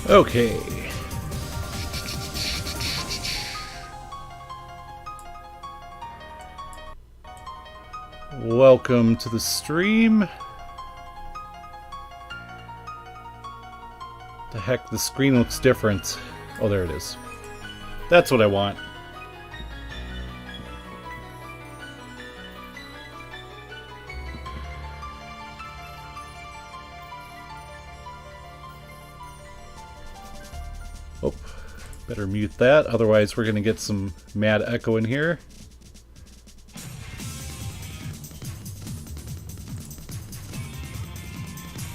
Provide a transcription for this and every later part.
Okay. Welcome to the stream. The heck, the screen looks different. Oh, there it is. That's what I want. Oh, better mute that, otherwise we're gonna get some mad echo in here.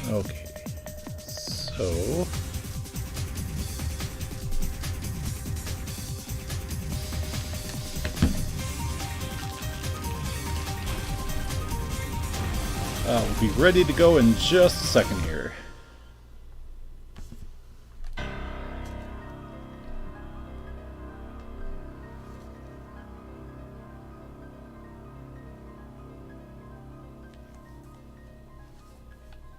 Okay, so... I'll be ready to go in just a second here.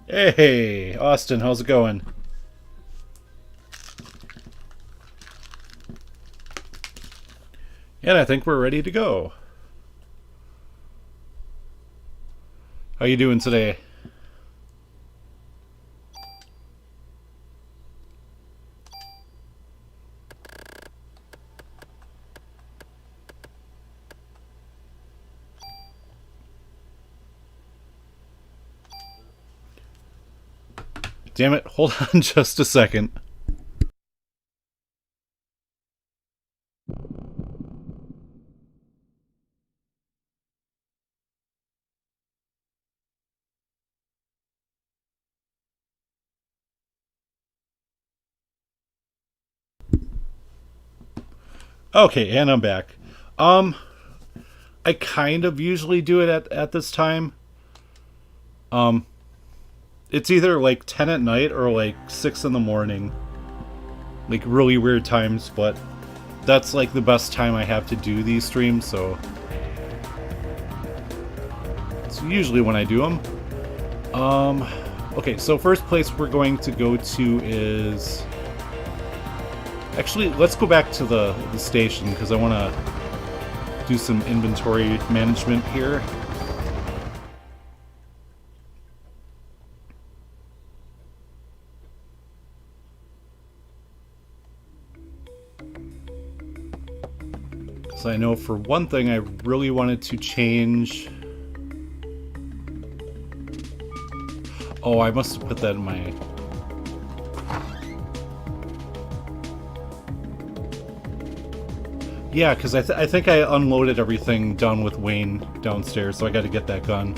Hey, Austin, how's it going? And I think we're ready to go. How you doing today? Damn it, hold on just a second. Okay, and I'm back. I kind of usually do it at this time. It's either like 10 at night or like 6 in the morning. Like really weird times, but that's like the best time I have to do these streams, so it's usually when I do them. Okay, so first place we're going to go to is... Actually, let's go back to the station, because I want to do some inventory management here. Because I know for one thing I really wanted to change... Oh, I must have put that in my... Yeah, because I think I unloaded everything done with Wayne downstairs, so I got to get that gun.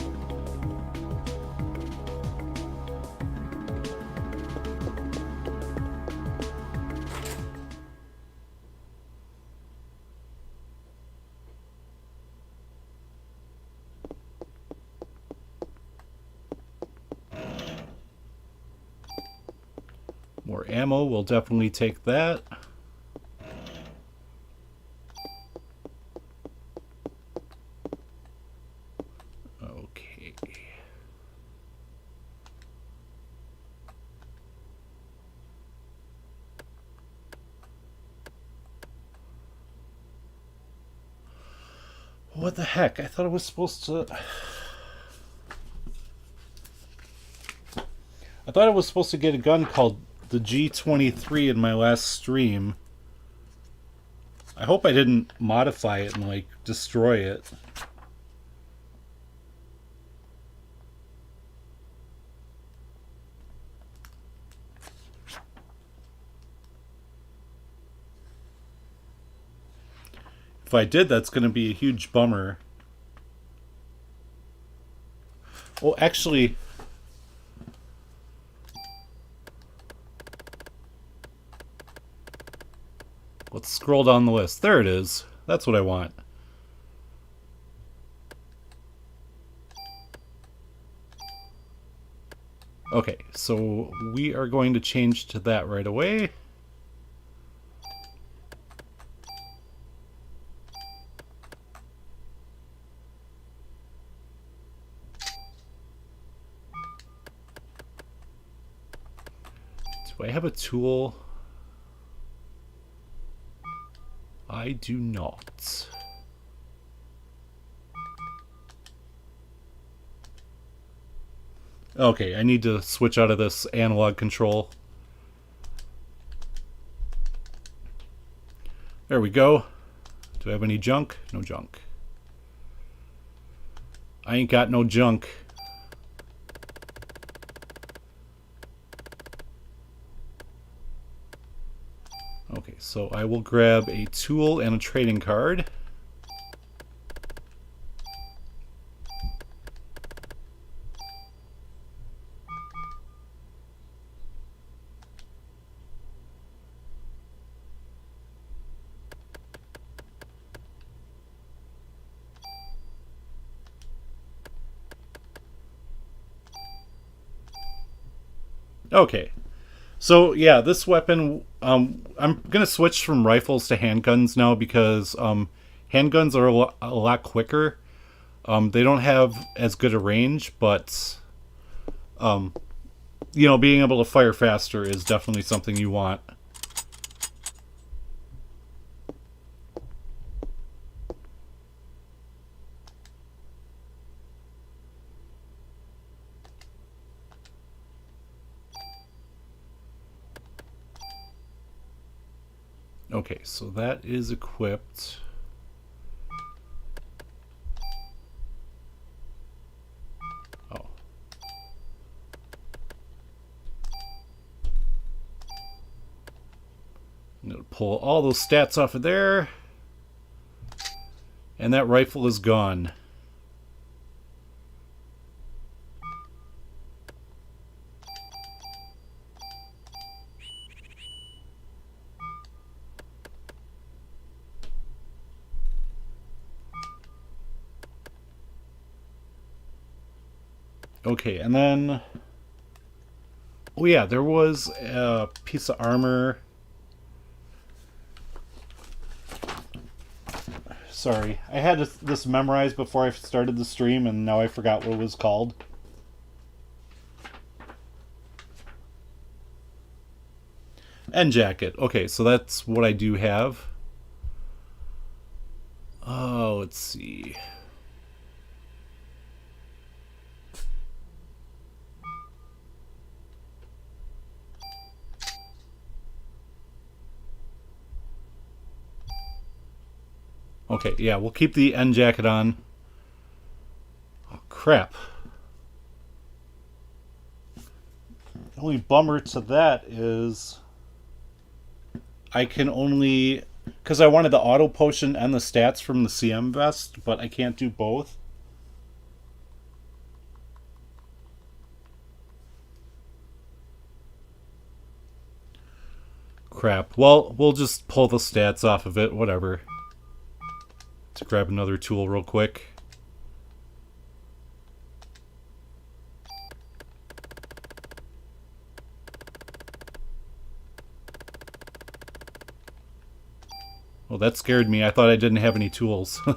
More ammo, we'll definitely take that. Okay. What the heck? I thought it was supposed to... I thought I was supposed to get a gun called the G23 in my last stream. I hope I didn't modify it and, like, destroy it. If I did, that's going to be a huge bummer. Well, actually... Let's scroll down the list. There it is. That's what I want. Okay, so we are going to change to that right away. Do I have a tool? I do not. Okay, I need to switch out of this analog control. There we go. Do I have any junk? No junk. I ain't got no junk. Okay, so I will grab a tool and a trading card. Okay, so yeah, this weapon, I'm gonna switch from rifles to handguns now because handguns are a lot quicker. They don't have as good a range, but you know, being able to fire faster is definitely something you want. Okay, so that is equipped. Oh. I'm going to pull all those stats off of there. And that rifle is gone. Okay, and then... Oh yeah, there was a piece of armor. Sorry, I had this memorized before I started the stream, and now I forgot what it was called. End jacket. Okay, so that's what I do have. Oh, let's see. Okay, yeah, we'll keep the end jacket on. Oh, crap. The only bummer to that is I can only... Because I wanted the auto potion and the stats from the CM vest, but I can't do both. Crap. Well, we'll just pull the stats off of it, whatever. To grab another tool real quick. Well, that scared me. I thought I didn't have any tools. I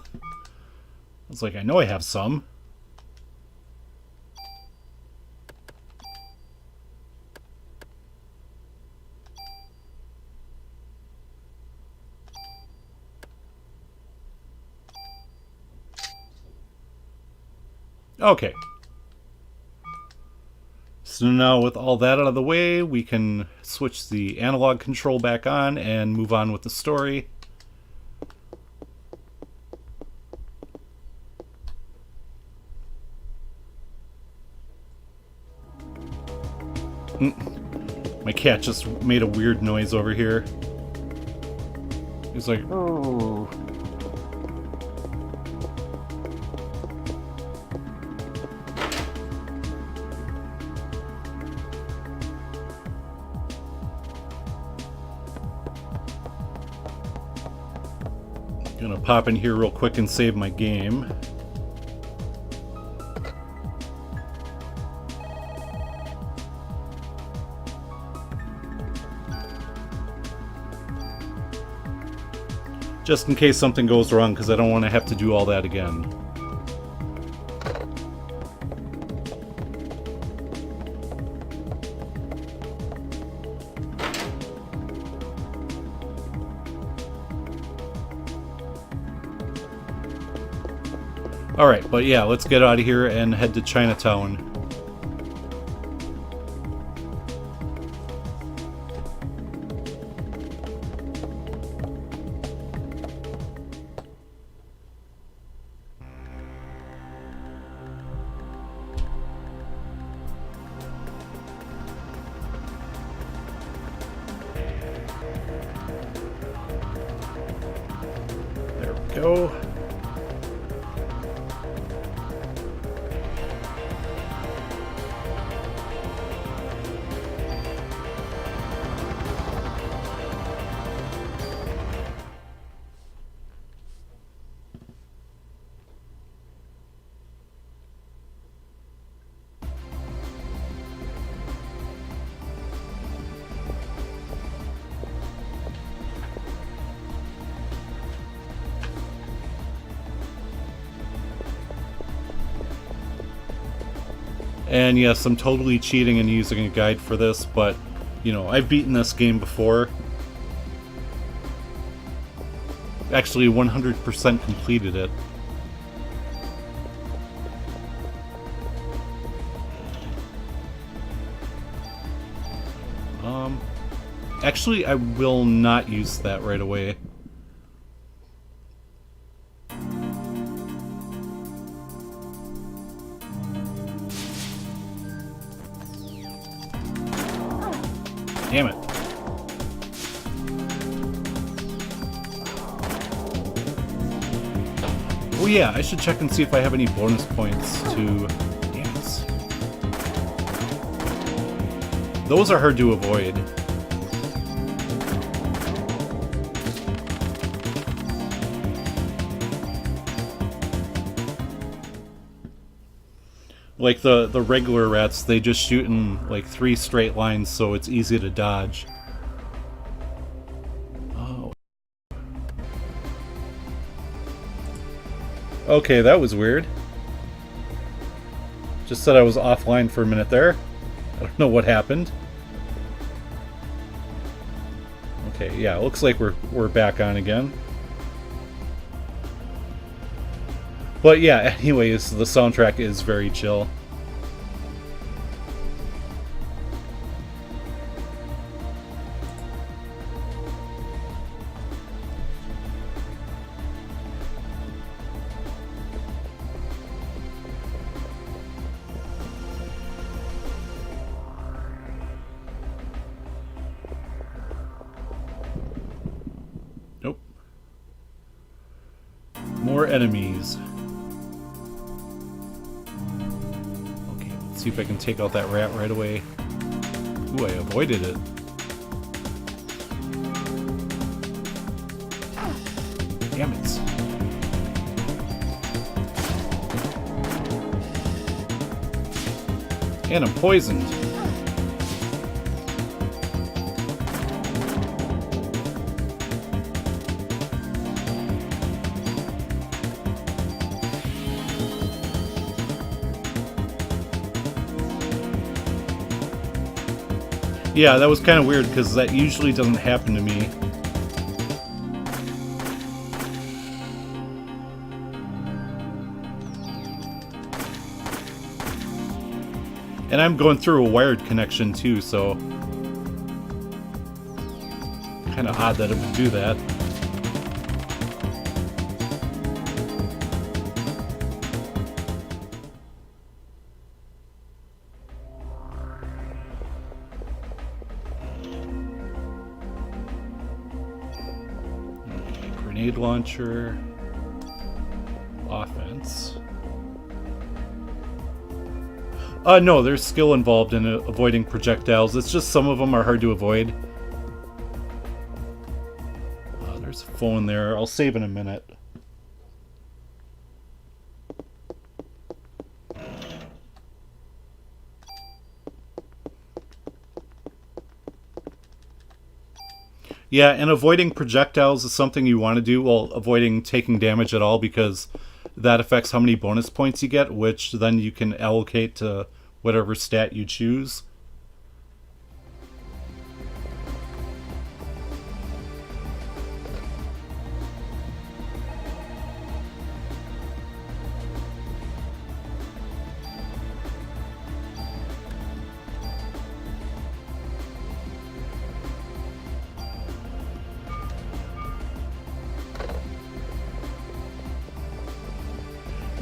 was like, I know I have some. Okay. So now with all that out of the way, we can switch the analog control back on and move on with the story. My cat just made a weird noise over here. He's like, oh. Gonna pop in here real quick and save my game. Just in case something goes wrong, because I don't want to have to do all that again. Alright, but yeah, let's get out of here and head to Chinatown. There we go. And yes, I'm totally cheating and using a guide for this, but, you know, I've beaten this game before. Actually, 100% completed it. Actually, I will not use that right away. Damn it. Oh yeah, I should check and see if I have any bonus points to... Damn it. Those are hard to avoid. Like the regular rats, they just shoot in like 3 straight lines, so it's easy to dodge. Oh. Okay, that was weird. Just said I was offline for a minute there. I don't know what happened. Okay, yeah, it looks like we're back on again. But yeah, anyways, the soundtrack is very chill. Nope. More enemies. See if I can take out that rat right away. Ooh, I avoided it. Damn it. And I'm poisoned. Yeah, that was kind of weird because that usually doesn't happen to me. And I'm going through a wired connection too, so kind of odd that it would do that. Grenade launcher, offense. No, there's skill involved in avoiding projectiles. It's just some of them are hard to avoid. There's a phone there. I'll save in a minute. Yeah, and avoiding projectiles is something you want to do while avoiding taking damage at all, because that affects how many bonus points you get, which then you can allocate to whatever stat you choose.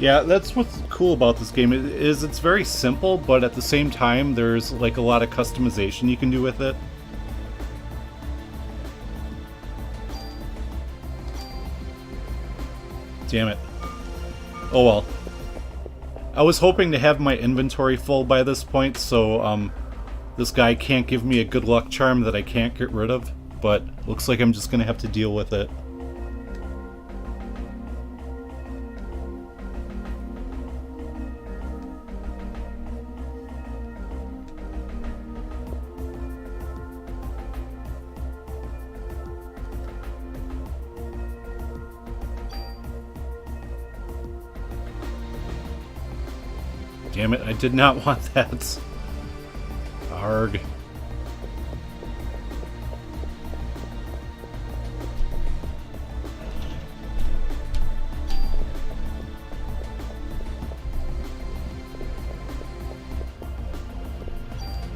Yeah, that's what's cool about this game is it's very simple, but at the same time, there's like a lot of customization you can do with it. Damn it. Oh well. I was hoping to have my inventory full by this point, so this guy can't give me a good luck charm that I can't get rid of, but looks like I'm just gonna have to deal with it. Damn it, I did not want that. Arg.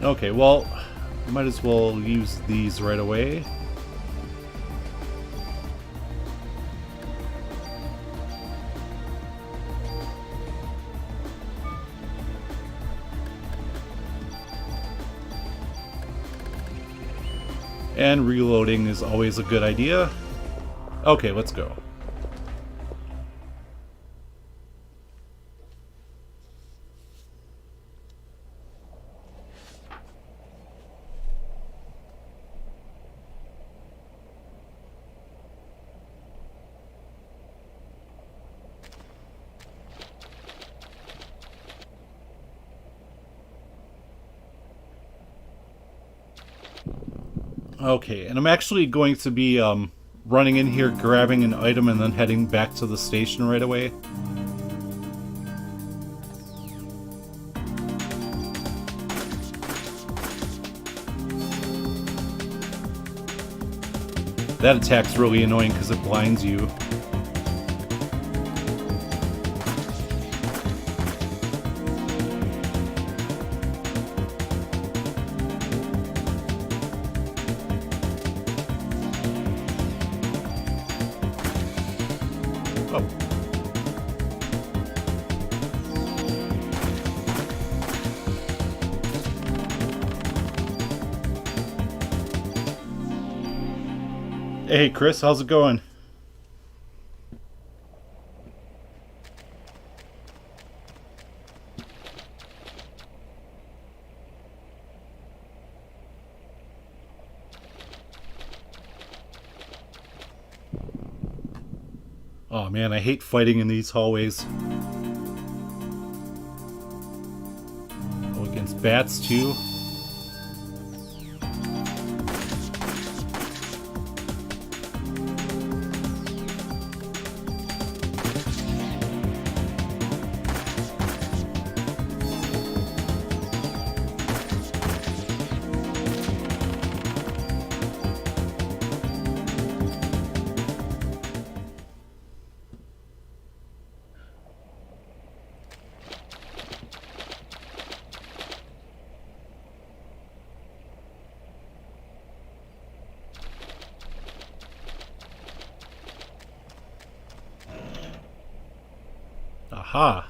Okay, well, might as well use these right away. And reloading is always a good idea. Okay, let's go. Okay, and I'm actually going to be running in here, grabbing an item, and then heading back to the station right away. That attack's really annoying because it blinds you. Hey Chris, how's it going? Oh man, I hate fighting in these hallways. Oh, against bats too. Aha!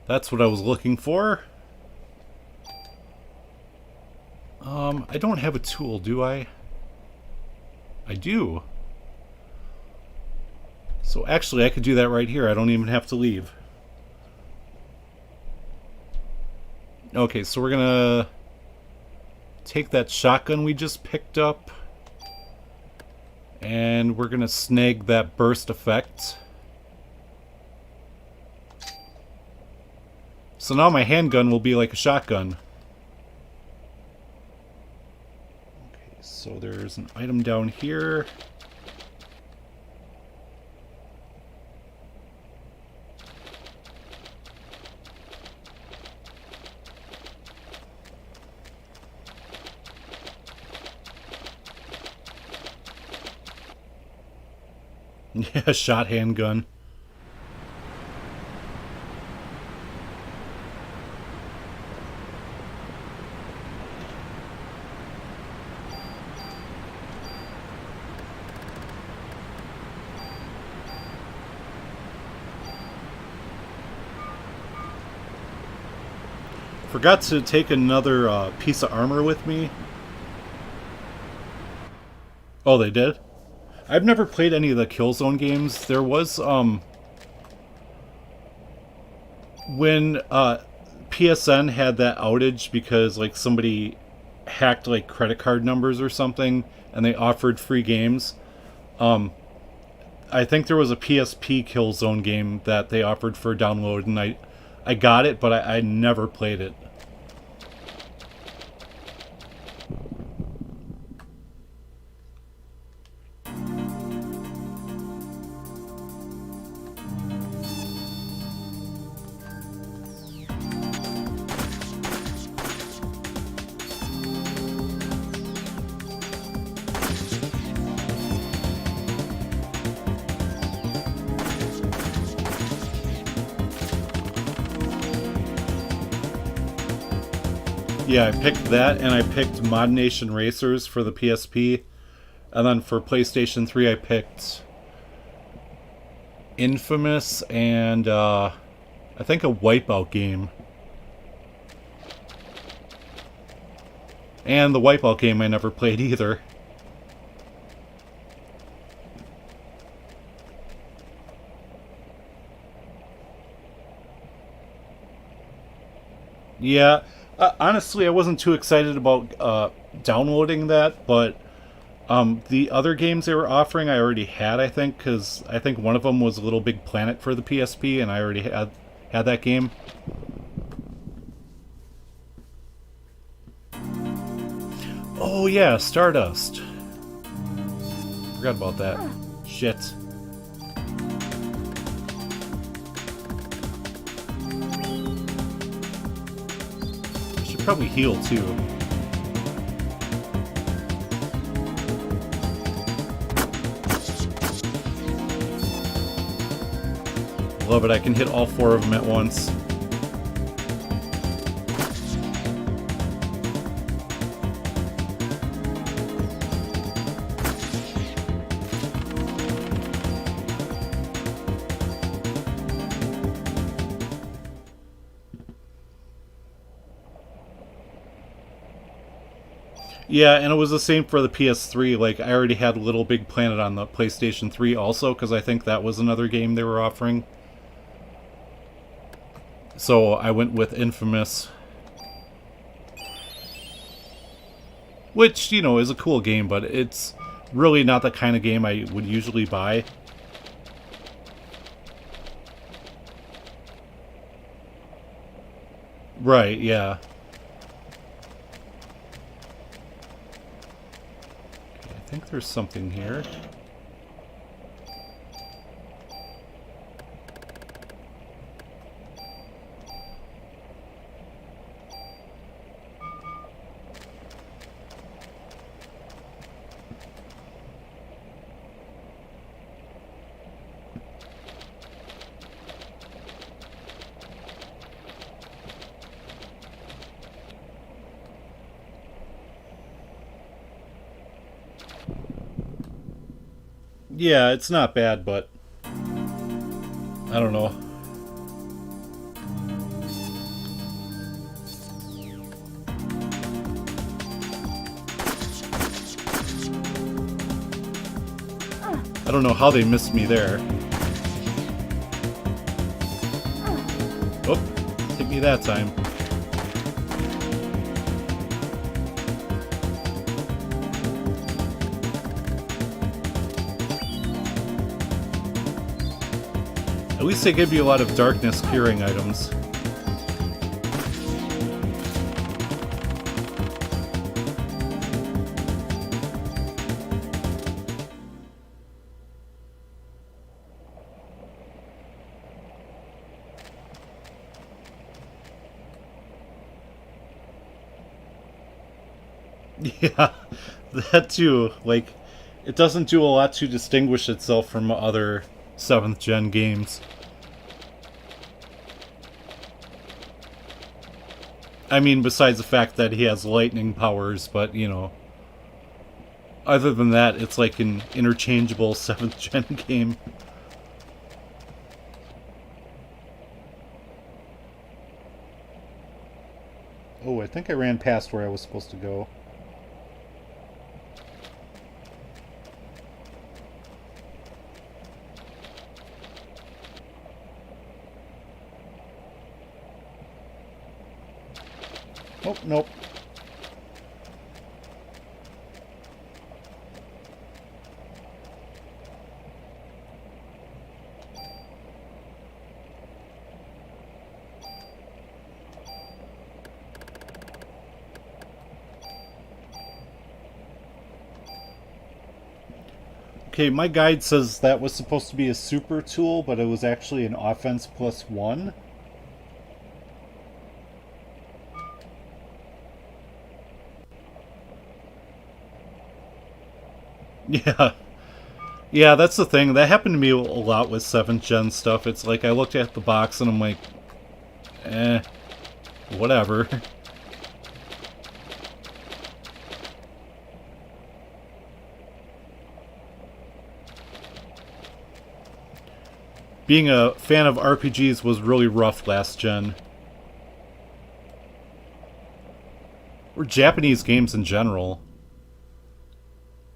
That's what I was looking for. I don't have a tool, do I? I do. So actually, I could do that right here. I don't even have to leave. Okay, so we're gonna take that shotgun we just picked up, and we're gonna snag that burst effect. So now my handgun will be like a shotgun. Okay, so there's an item down here. Yeah, shot handgun. Forgot to take another piece of armor with me. Oh, they did? I've never played any of the Killzone games. There was, when PSN had that outage because, like, somebody hacked, like, credit card numbers or something, and they offered free games. I think there was a PSP Killzone game that they offered for download, and I got it, but I never played it. Yeah, I picked that, and I picked Mod Nation Racers for the PSP. And then for PlayStation 3, I picked Infamous and, I think a Wipeout game. And the Wipeout game I never played either. Yeah, honestly, I wasn't too excited about downloading that, but the other games they were offering I already had, I think, because I think one of them was Little Big Planet for the PSP, and I already had that game. Oh yeah, Stardust. Forgot about that. Shit. Probably heal too. Love it, I can hit all 4 of them at once. Yeah, and it was the same for the PS3. Like, I already had Little Big Planet on the PlayStation 3 also, because I think that was another game they were offering. So I went with Infamous. Which, you know, is a cool game, but it's really not the kind of game I would usually buy. Right, yeah. I think there's something here. Yeah, it's not bad, but I don't know. I don't know how they missed me there. Oh, hit me that time. At least they give you a lot of darkness curing items. Yeah, that too. Like, it doesn't do a lot to distinguish itself from other 7th gen games. I mean, besides the fact that he has lightning powers, but, you know, other than that, it's like an interchangeable 7th gen game. Oh, I think I ran past where I was supposed to go. Oh, nope. Okay, my guide says that was supposed to be a super tool, but it was actually an offense +1. Yeah. Yeah, that's the thing. That happened to me a lot with 7th gen stuff. It's like I looked at the box and I'm like, eh, whatever. Being a fan of RPGs was really rough last gen. Or Japanese games in general.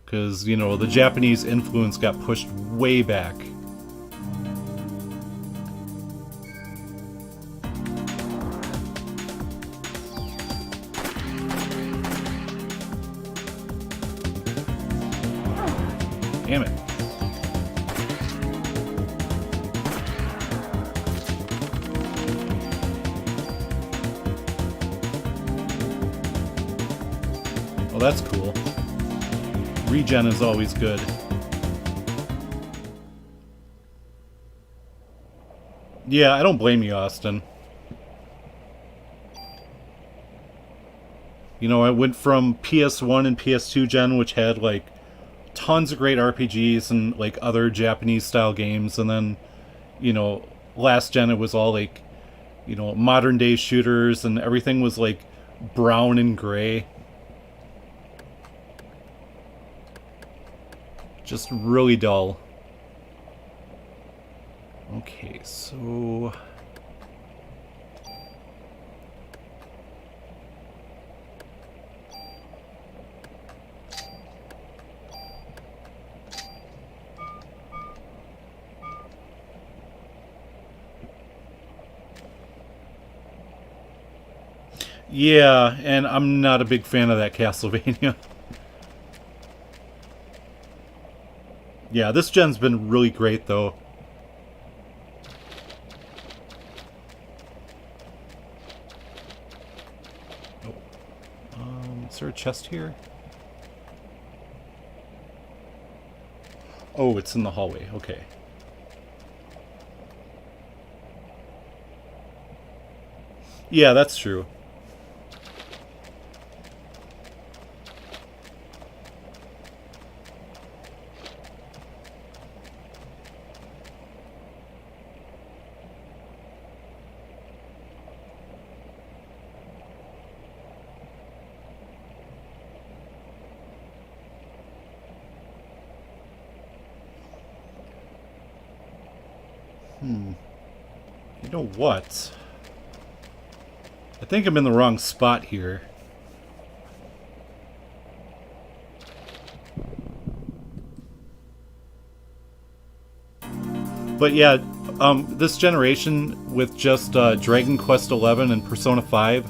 Because, you know, the Japanese influence got pushed way back. Damn it. Oh, that's cool. Regen is always good. Yeah, I don't blame you, Austin. You know, I went from PS1 and PS2 gen, which had, like, tons of great RPGs and, like, other Japanese-style games, and then, you know, last gen it was all, like, you know, modern-day shooters, and everything was, like, brown and gray. Just really dull. Okay, so... Yeah, and I'm not a big fan of that Castlevania. Yeah, this gen's been really great, though. Oh. Is there a chest here? Oh, it's in the hallway. Okay. Yeah, that's true. You know what? I think I'm in the wrong spot here. But yeah, this generation with just Dragon Quest XI and Persona 5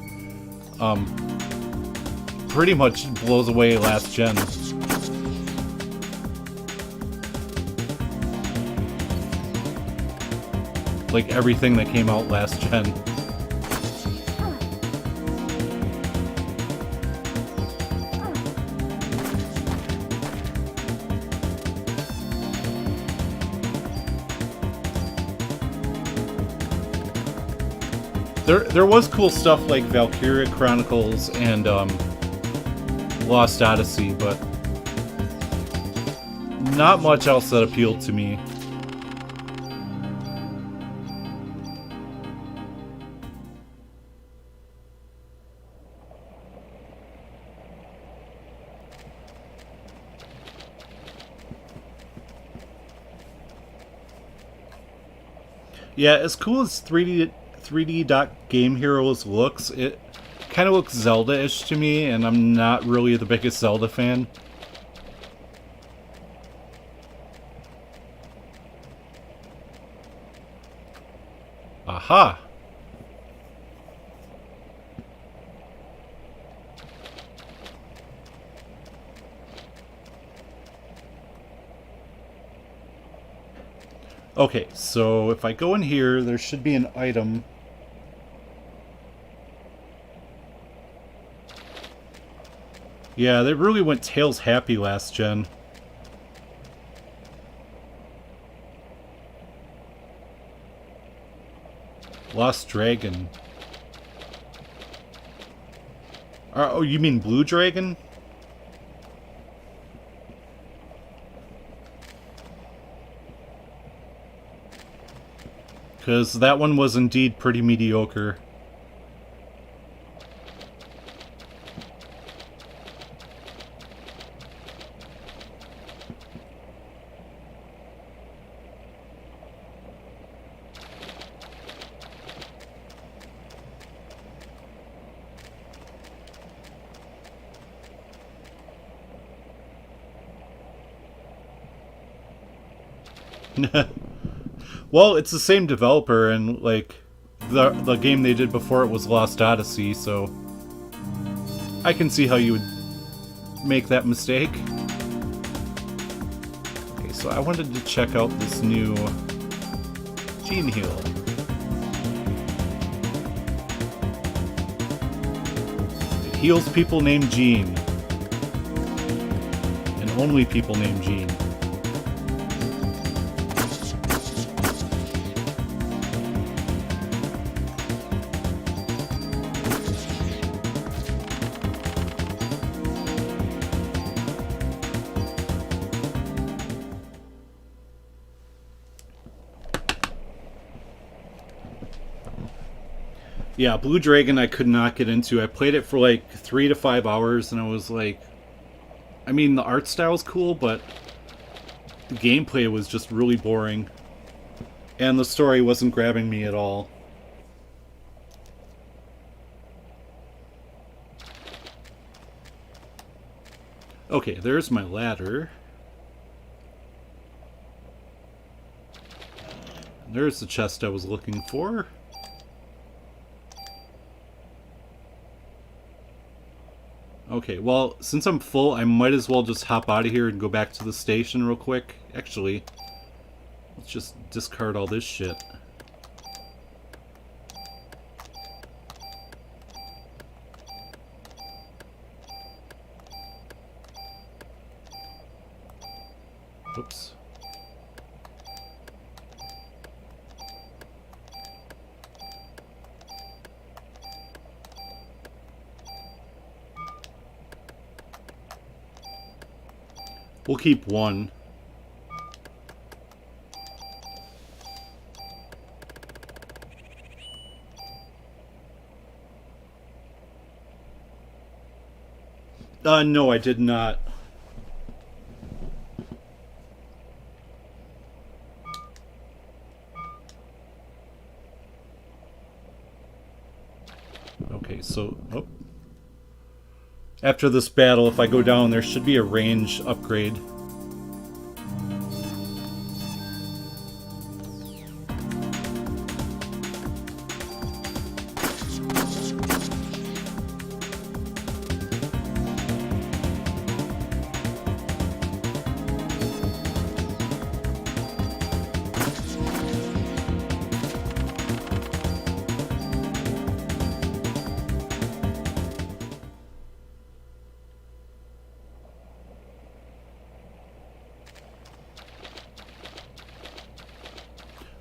pretty much blows away last gen. Like everything that came out last gen. There was cool stuff like Valkyria Chronicles and Lost Odyssey, but not much else that appealed to me. Yeah, as cool as 3D Game Heroes looks, it kind of looks Zelda-ish to me, and I'm not really the biggest Zelda fan. Aha! Okay, so if I go in here, there should be an item. Yeah, they really went tails happy last gen. Lost Dragon. Oh, you mean Blue Dragon? Because that one was indeed pretty mediocre. Well, it's the same developer, and like the game they did before it was Lost Odyssey, so I can see how you would make that mistake. Okay, so I wanted to check out this new Gene Heal. It heals people named Gene. And only people named Gene. Yeah, Blue Dragon I could not get into. I played it for like 3 to 5 hours and I was like... I mean, the art style's cool, but the gameplay was just really boring. And the story wasn't grabbing me at all. Okay, there's my ladder. There's the chest I was looking for. Okay, well, since I'm full, I might as well just hop out of here and go back to the station real quick. Actually, let's just discard all this shit. Oops. We'll keep one. No, I did not. Okay, so... Oh. After this battle, if I go down, there should be a range upgrade.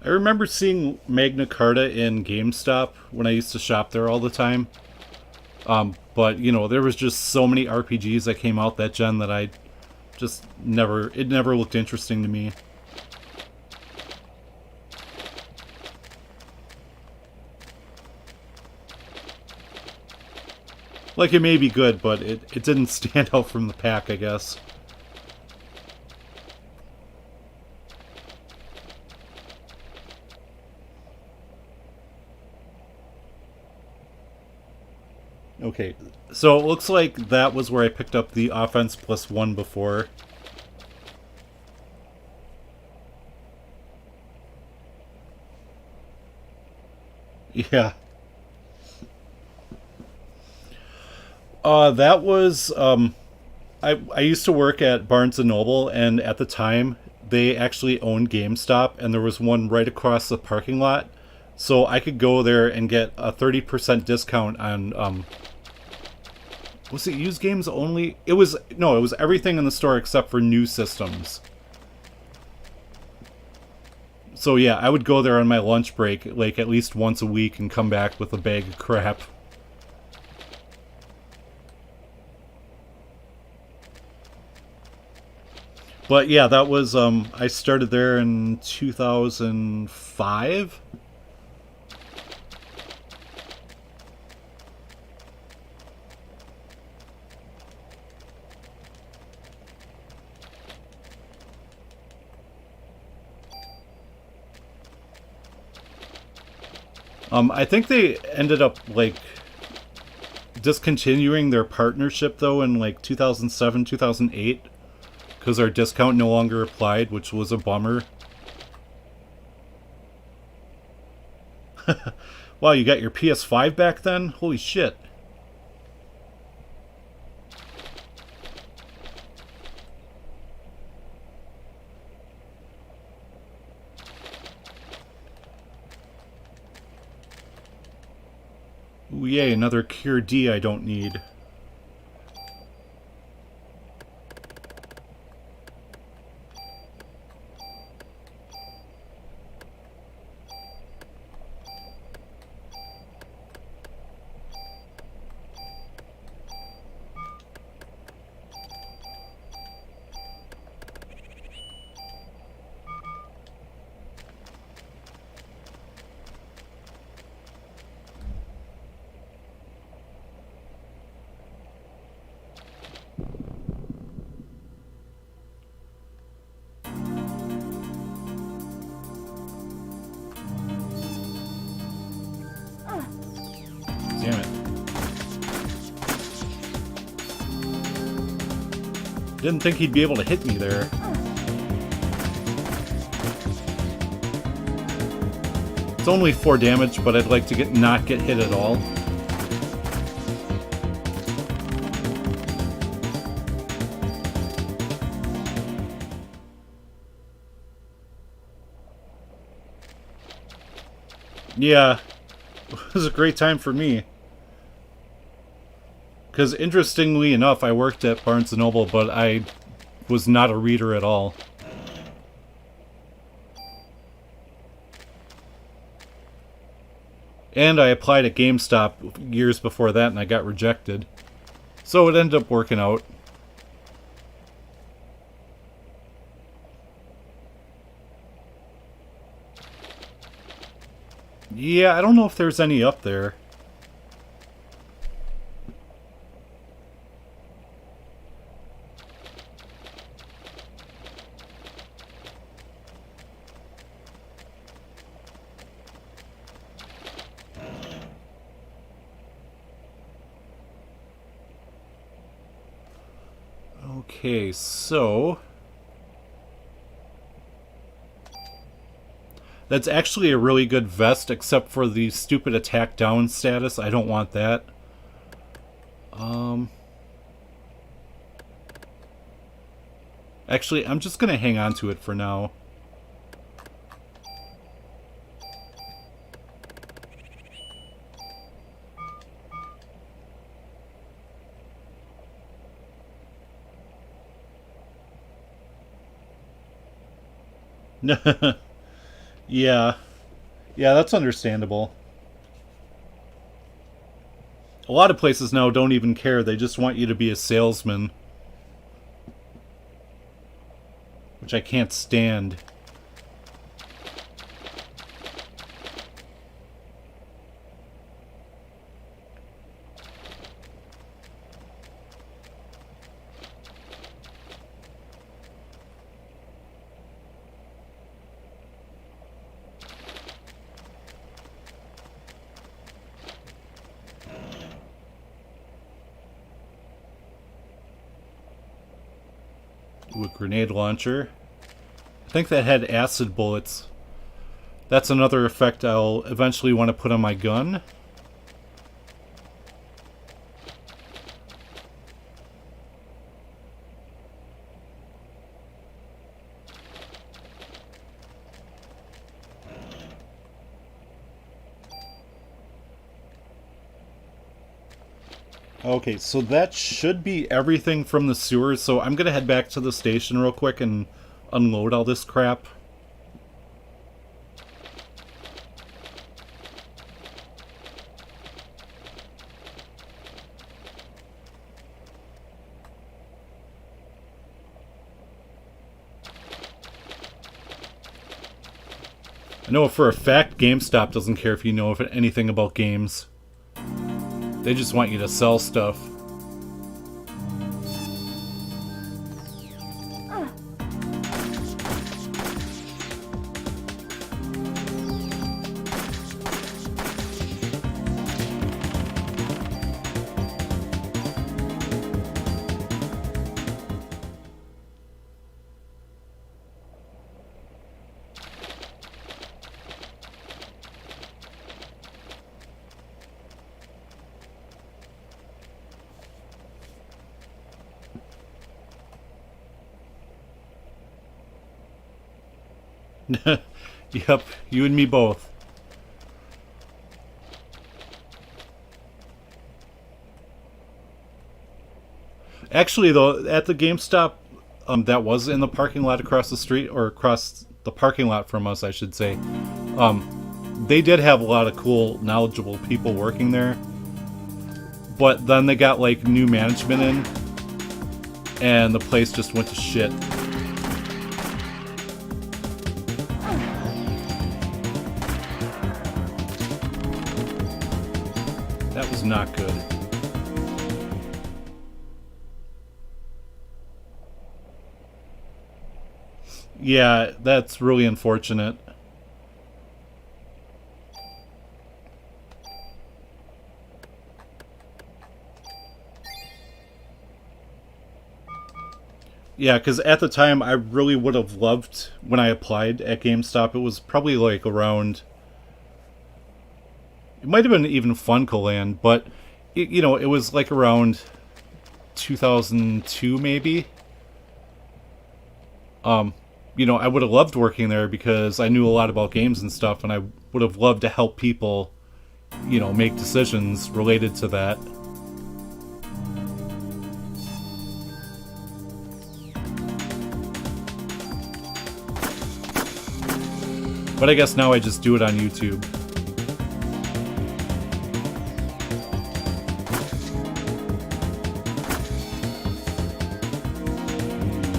I remember seeing Magna Carta in GameStop when I used to shop there all the time. But, you know, there was just so many RPGs that came out that gen that I just never... It never looked interesting to me. Like, it may be good, but it didn't stand out from the pack, I guess. Okay, so it looks like that was where I picked up the offense plus one before. Yeah. That was I used to work at Barnes and Noble, and at the time they actually owned GameStop, and there was one right across the parking lot, so I could go there and get a 30% discount on was it used games only? It was no, it was everything in the store except for new systems. So yeah, I would go there on my lunch break like at least once a week and come back with a bag of crap. But yeah, that was I started there in 2005. I think they ended up like discontinuing their partnership though in like 2007, 2008 because our discount no longer applied, which was a bummer. Wow, you got your PS5 back then? Holy shit. Ooh, yay, another Cure D I don't need. Damn it. Didn't think he'd be able to hit me there. It's only 4 damage, but I'd like to not get hit at all. Yeah, it was a great time for me. Because interestingly enough, I worked at Barnes & Noble, but I was not a reader at all. And I applied at GameStop years before that, and I got rejected. So it ended up working out. Yeah, I don't know if there's any up there. Okay, so that's actually a really good vest, except for the stupid attack down status. I don't want that. Actually, I'm just gonna hang on to it for now. Yeah. Yeah, that's understandable. A lot of places now don't even care. They just want you to be a salesman. Which I can't stand. Ooh, a grenade launcher. I think that had acid bullets. That's another effect I'll eventually want to put on my gun. Okay, so that should be everything from the sewers, so I'm gonna head back to the station real quick and unload all this crap. I know for a fact GameStop doesn't care if you know anything about games. They just want you to sell stuff. Yep, you and me both. Actually, though, at the GameStop that was in the parking lot across the street, or across the parking lot from us, I should say, they did have a lot of cool, knowledgeable people working there. But then they got, like, new management in, and the place just went to shit. That was not good. Yeah, that's really unfortunate. Yeah, because at the time I really would have loved when I applied at GameStop. It was probably like around... It might have been even Funcoland, but you know, it was like around 2002 maybe. You know, I would have loved working there because I knew a lot about games and stuff, and I would have loved to help people, you know, make decisions related to that. But I guess now I just do it on YouTube.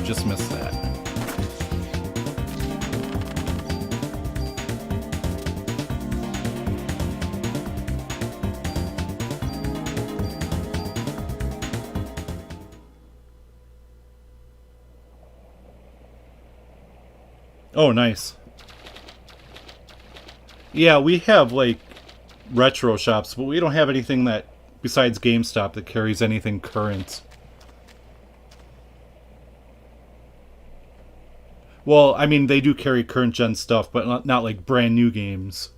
Just missed that. Oh, nice. Yeah, we have, like, retro shops, but we don't have anything that, besides GameStop, that carries anything current. Well, I mean, they do carry current-gen stuff, but not like brand new games.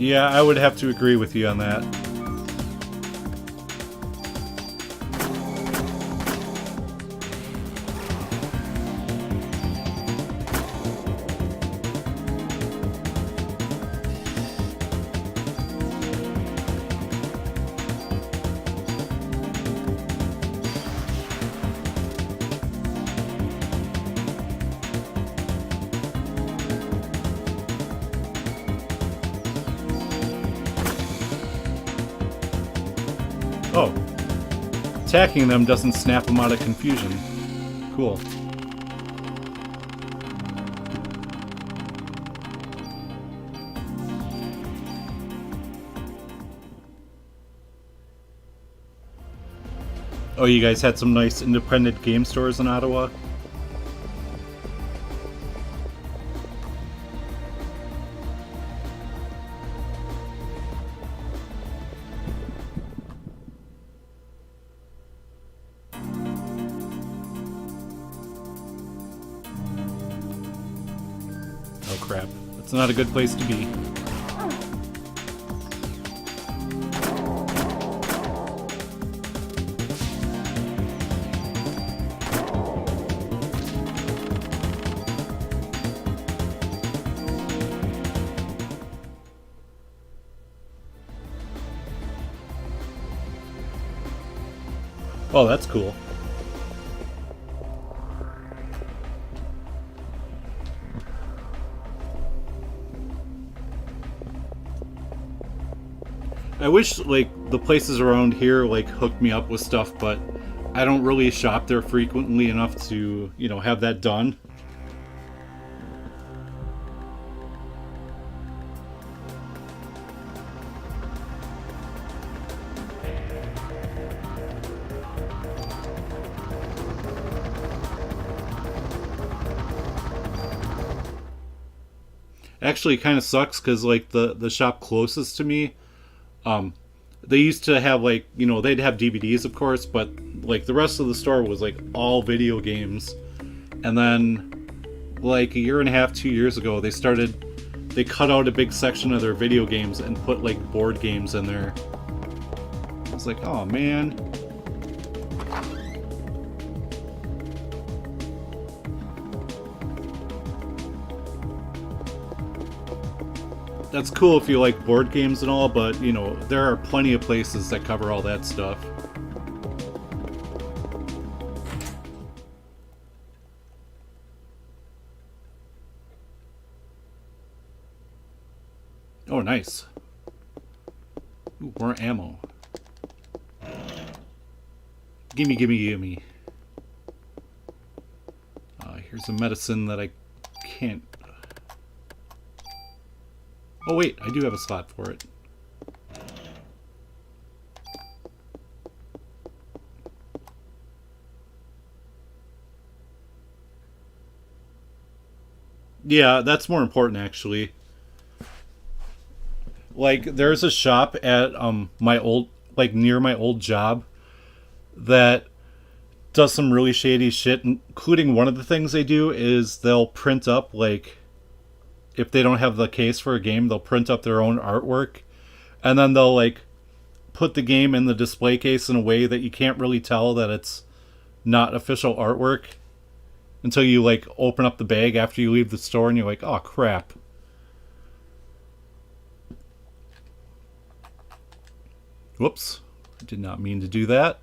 Yeah, I would have to agree with you on that. Oh. Attacking them doesn't snap them out of confusion. Cool. Oh, you guys had some nice independent game stores in Ottawa? Oh crap. That's not a good place to be. Oh, that's cool. I wish, like, the places around here, like, hooked me up with stuff, but I don't really shop there frequently enough to, you know, have that done. Actually, it kind of sucks because, like, the shop closest to me, they used to have, like, you know, they'd have DVDs, of course, but, like, the rest of the store was, like, all video games. And then, like, a year and a half, 2 years ago, they cut out a big section of their video games and put, like, board games in there. It's like, oh, man. That's cool if you like board games and all, but, you know, there are plenty of places that cover all that stuff. Oh, nice. Ooh, more ammo. Gimme, gimme, gimme. Here's a medicine that I can't... Oh wait, I do have a slot for it. Yeah, that's more important actually. Like, there's a shop at my old, like, near my old job that does some really shady shit, including one of the things they do is they'll print up, like, if they don't have the case for a game, they'll print up their own artwork, and then they'll, like, put the game in the display case in a way that you can't really tell that it's not official artwork until you, like, open up the bag after you leave the store and you're like, oh crap. Whoops, I did not mean to do that.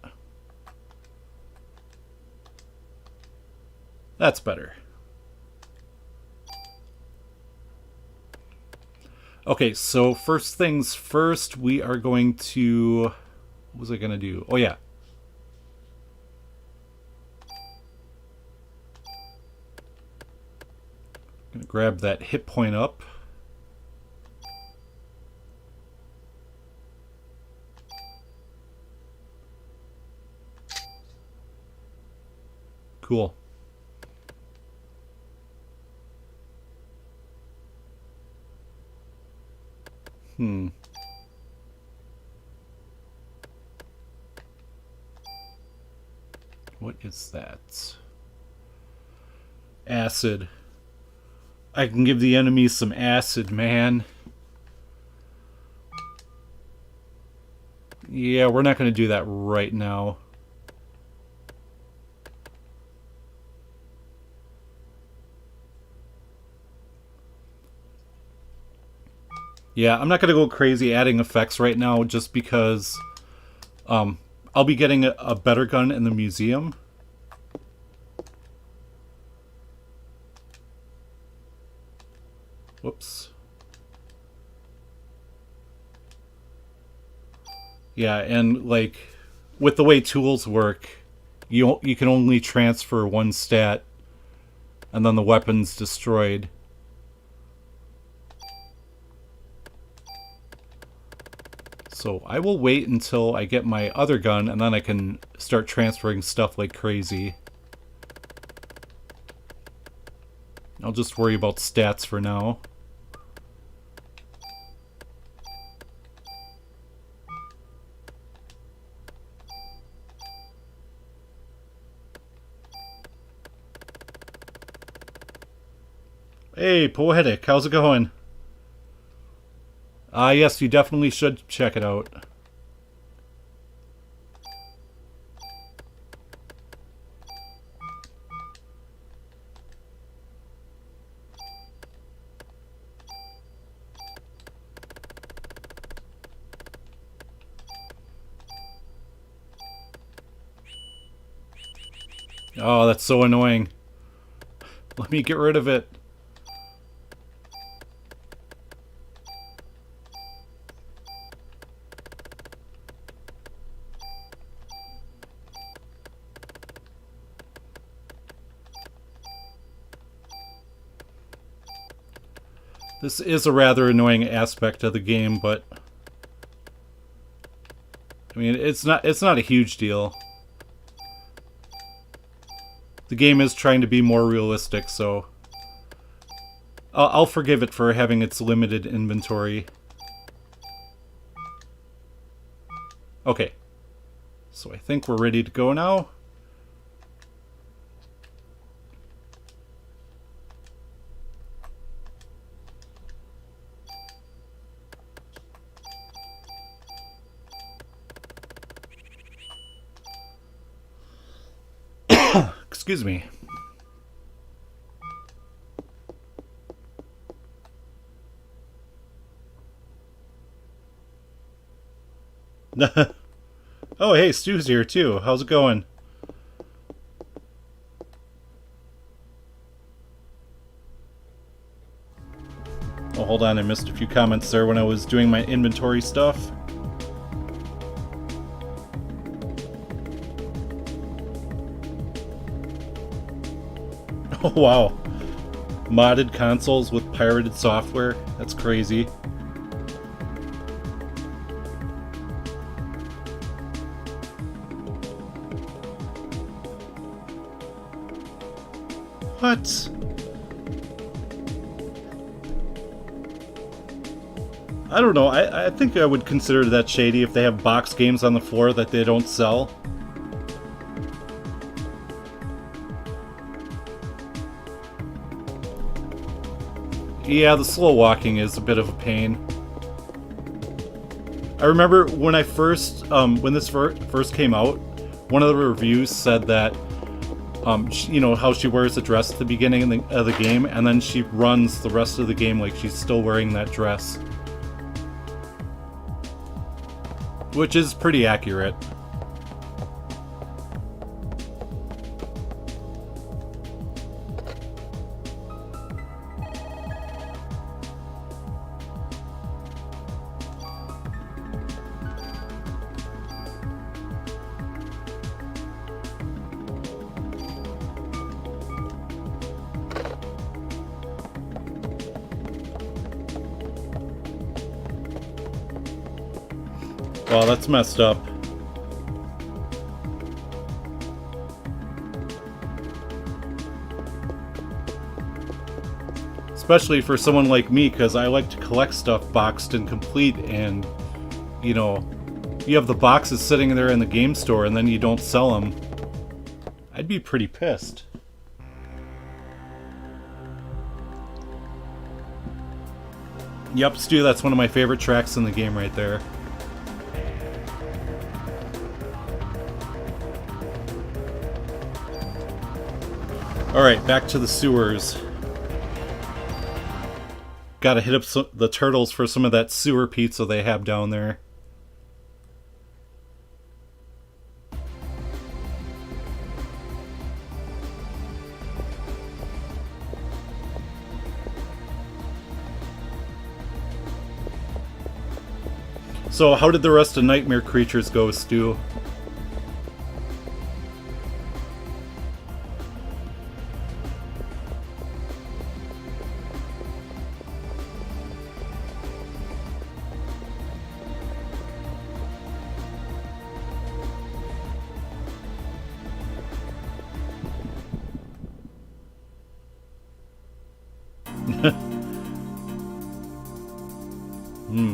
That's better. Okay, so first things first, we are going to... What was I going to do? Oh, yeah. I'm going to grab that hit point up. Cool. What is that? Acid. I can give the enemy some acid, man. Yeah, we're not going to do that right now. Yeah, I'm not going to go crazy adding effects right now just because I'll be getting a better gun in the museum. Whoops. Yeah, and, like, with the way tools work, you can only transfer one stat and then the weapon's destroyed. So So I will wait until I get my other gun, and then I can start transferring stuff like crazy. I'll just worry about stats for now. Hey, Poetic, how's it going? Yes, you definitely should check it out. Oh, that's so annoying. Let me get rid of it. This is a rather annoying aspect of the game, but I mean, it's not a huge deal. The game is trying to be more realistic, so I'll forgive it for having its limited inventory. Okay. So I think we're ready to go now. Excuse me. Oh, hey, Stu's here too. How's it going? Oh, hold on, I missed a few comments there when I was doing my inventory stuff. Oh, wow. Modded consoles with pirated software? That's crazy. What? I don't know. I think I would consider that shady if they have box games on the floor that they don't sell. Yeah, the slow walking is a bit of a pain. I remember when I first, when this first came out, one of the reviews said that, you know, how she wears a dress at the beginning of the game, and then she runs the rest of the game like she's still wearing that dress. Which is pretty accurate. Well, that's messed up. Especially for someone like me, because I like to collect stuff boxed and complete, and, you know, you have the boxes sitting there in the game store and then you don't sell them. I'd be pretty pissed. Yep, Stu, that's one of my favorite tracks in the game right there. Alright, back to the sewers. Gotta hit up the turtles for some of that sewer pizza they have down there. So, how did the rest of Nightmare Creatures go, Stu?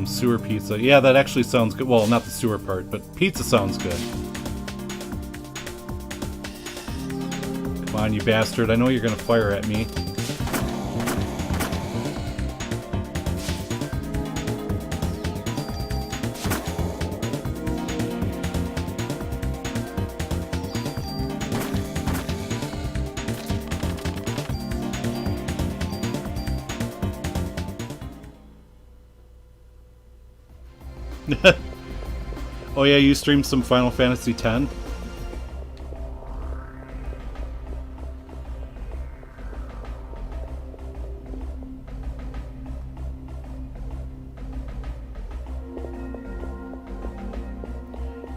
Sewer pizza. Yeah, that actually sounds good. Well, not the sewer part, but pizza sounds good. Come on, you bastard. I know you're gonna fire at me. Oh yeah, you streamed some Final Fantasy X?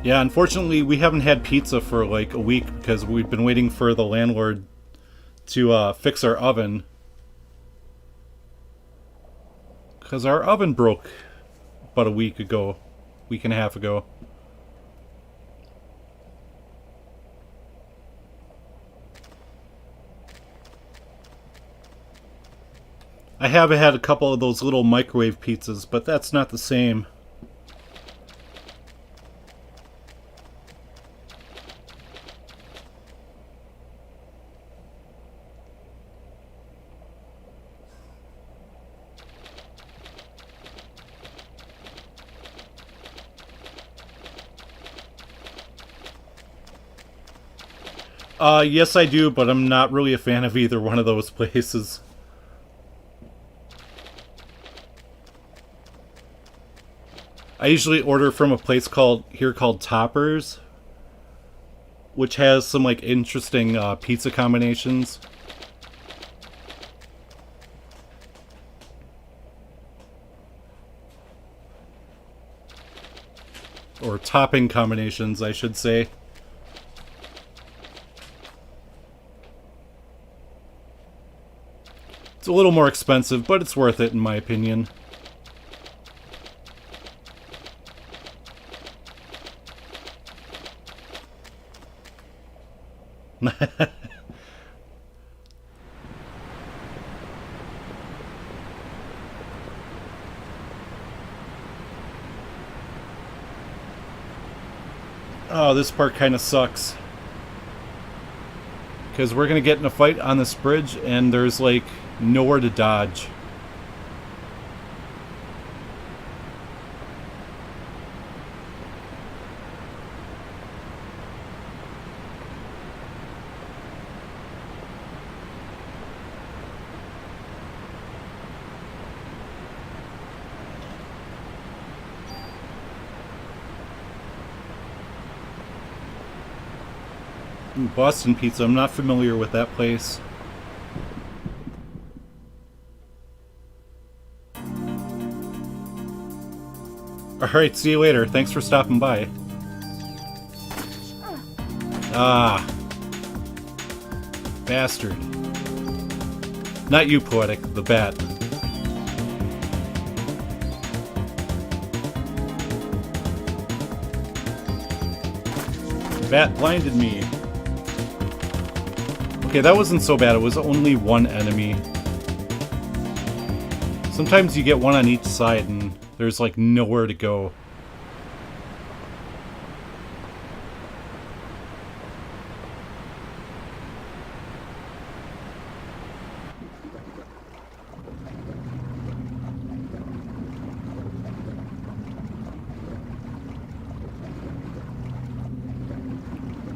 Yeah, unfortunately we haven't had pizza for like a week because we've been waiting for the landlord to fix our oven. Because our oven broke about a week and a half ago. I have had a couple of those little microwave pizzas, but that's not the same. Yes I do, but I'm not really a fan of either one of those places. I usually order from a place called Toppers, which has some like interesting pizza combinations. Or topping combinations, I should say. It's a little more expensive, but it's worth it in my opinion. Oh, this part kind of sucks. Because we're going to get in a fight on this bridge and there's like nowhere to dodge. Boston Pizza, I'm not familiar with that place. Alright, see you later. Thanks for stopping by. Ah. Bastard. Not you, Poetic, the bat. The bat blinded me. Okay, that wasn't so bad. It was only one enemy. Sometimes you get one on each side and there's like nowhere to go.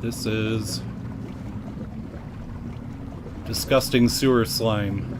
This is disgusting sewer slime.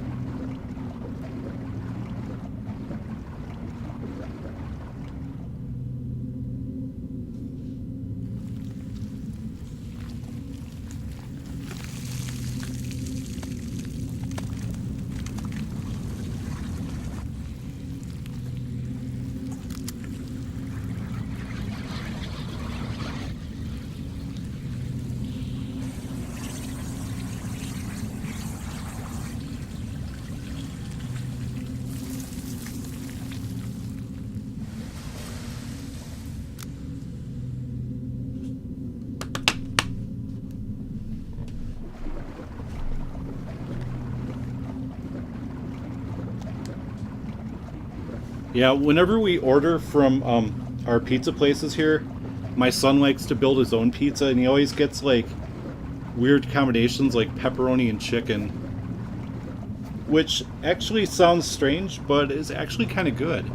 Yeah, whenever we order from our pizza places here, my son likes to build his own pizza, and he always gets like weird combinations like pepperoni and chicken, which actually sounds strange, but is actually kind of good.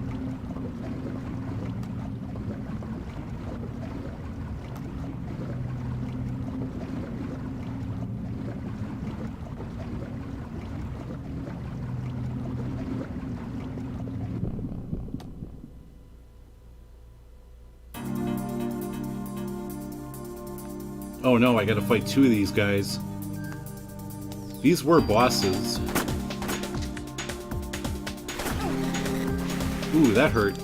Oh no, I gotta fight two of these guys. These were bosses. Ooh, that hurt.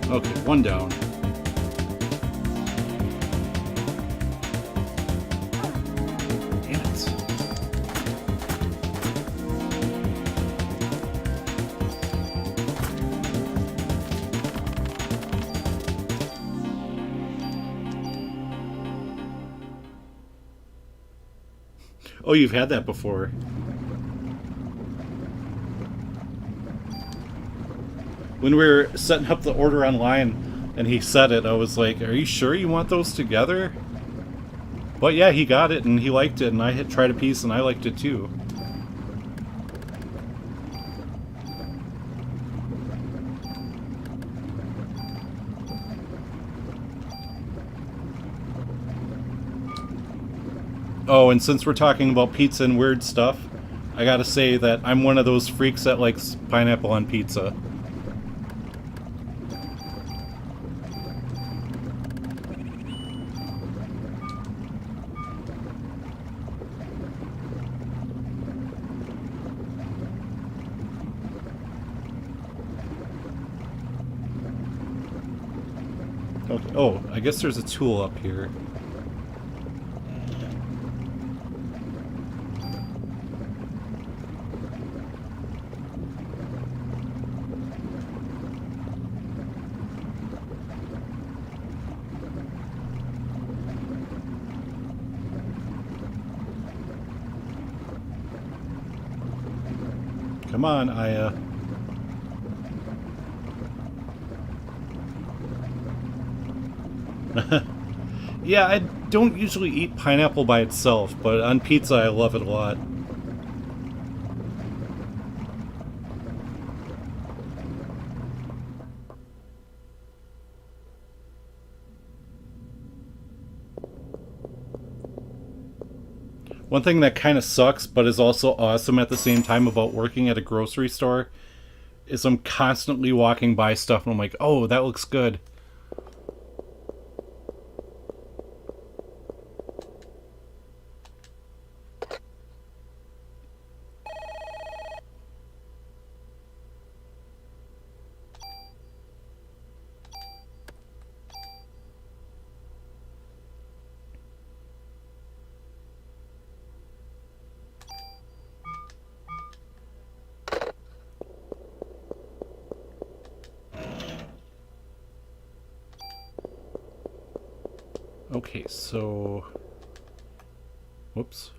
Okay, one down. Damn it. Oh, you've had that before. When we were setting up the order online and he said it, I was like, are you sure you want those together? But yeah, he got it and he liked it, and I had tried a piece and I liked it too. Oh, and since we're talking about pizza and weird stuff, I gotta say that I'm one of those freaks that likes pineapple on pizza. Okay. Oh, I guess there's a tool up here. Come on, Aya. Yeah, I don't usually eat pineapple by itself, but on pizza I love it a lot. One thing that kind of sucks, but is also awesome at the same time about working at a grocery store, is I'm constantly walking by stuff and I'm like, oh, that looks good. Okay, so... Whoops.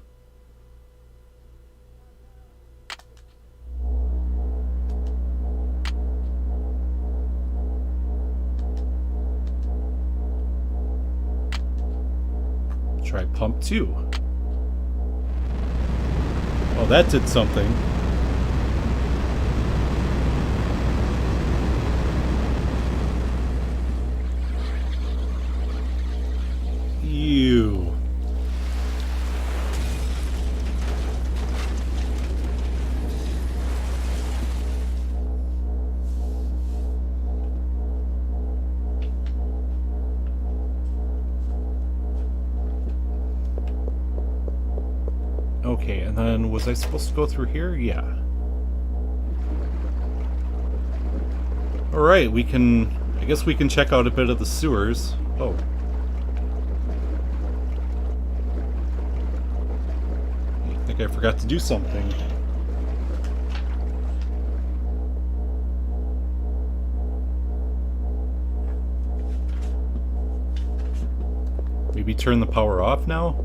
Try pump 2. Oh, that did something. You. Okay, and then was I supposed to go through here? Yeah. Alright, we can... I guess we can check out a bit of the sewers. Oh. I think I forgot to do something. Maybe turn the power off now?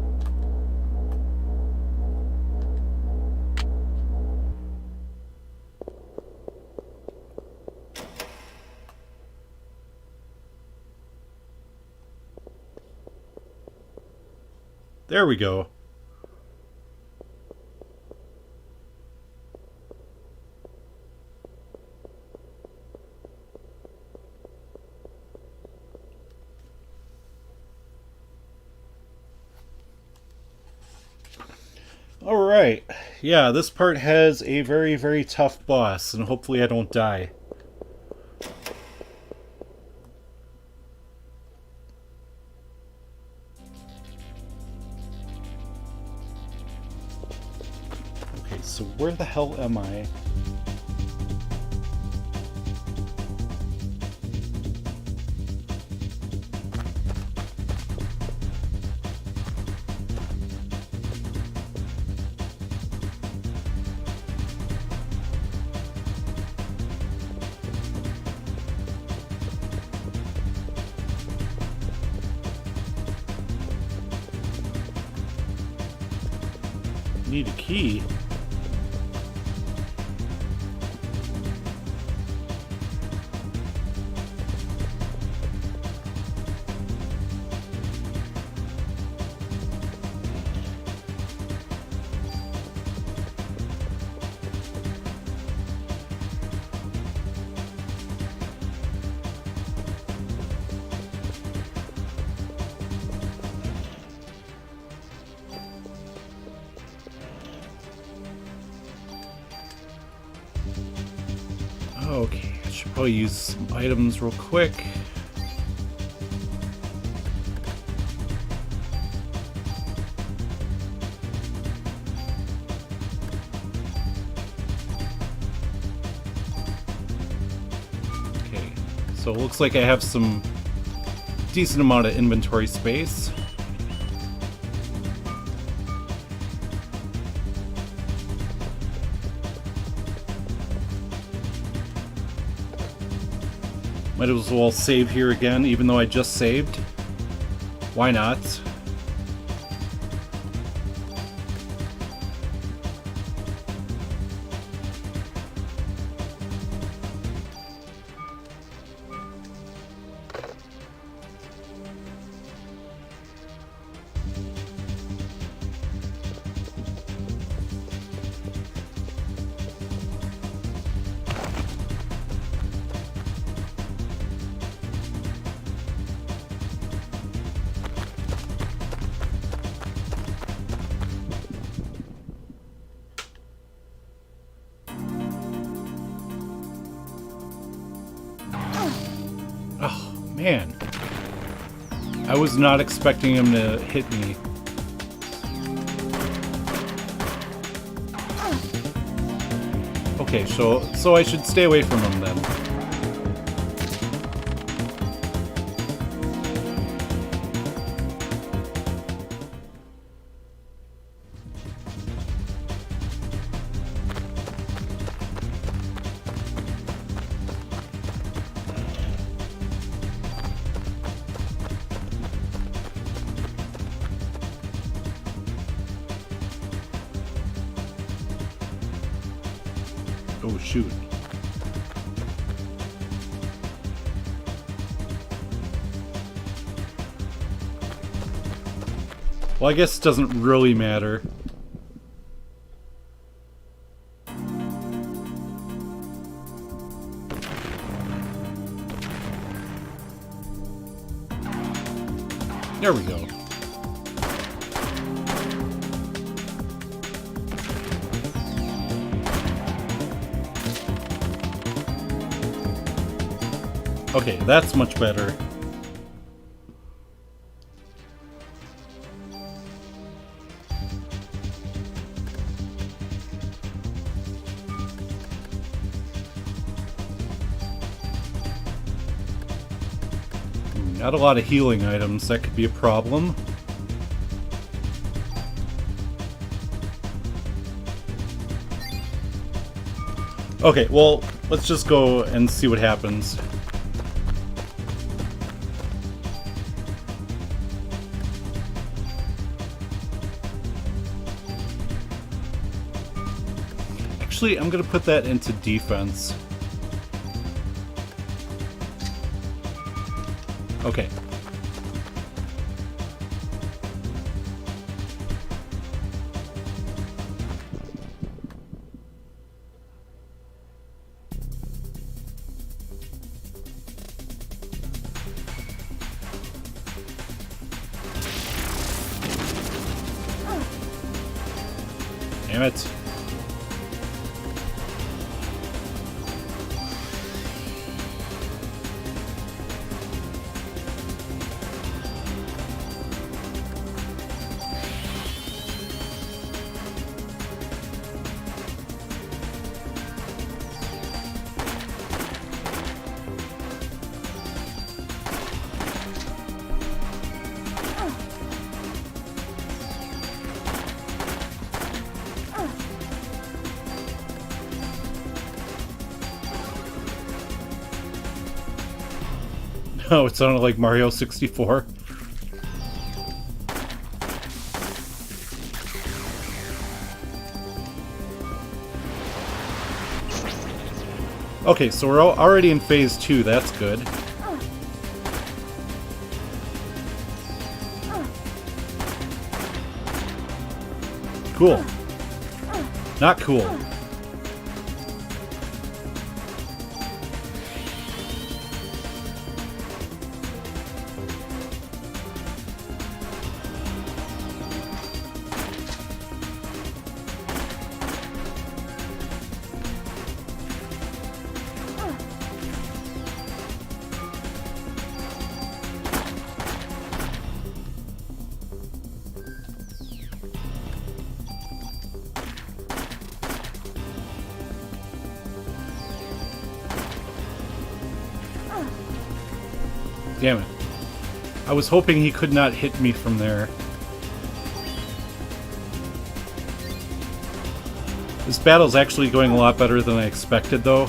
There we go. Alright, yeah, this part has a very, very tough boss, and hopefully I don't die. Okay, so where the hell am I? Need a key. Okay, I should probably use some items real quick. Okay, so it looks like I have some decent amount of inventory space. Might as well save here again, even though I just saved. Why not? Oh, man. I was not expecting him to hit me. Okay, so I should stay away from him then. Oh, shoot. Well, I guess it doesn't really matter. There we go. Okay, that's much better. Not a lot of healing items, that could be a problem. Okay, well, let's just go and see what happens. Actually, I'm gonna put that into defense. Okay. Damn it. Oh, it sounded like Mario 64. Okay, so we're already in phase 2, that's good. Cool. Not cool. Damn it. I was hoping he could not hit me from there. This battle's actually going a lot better than I expected, though.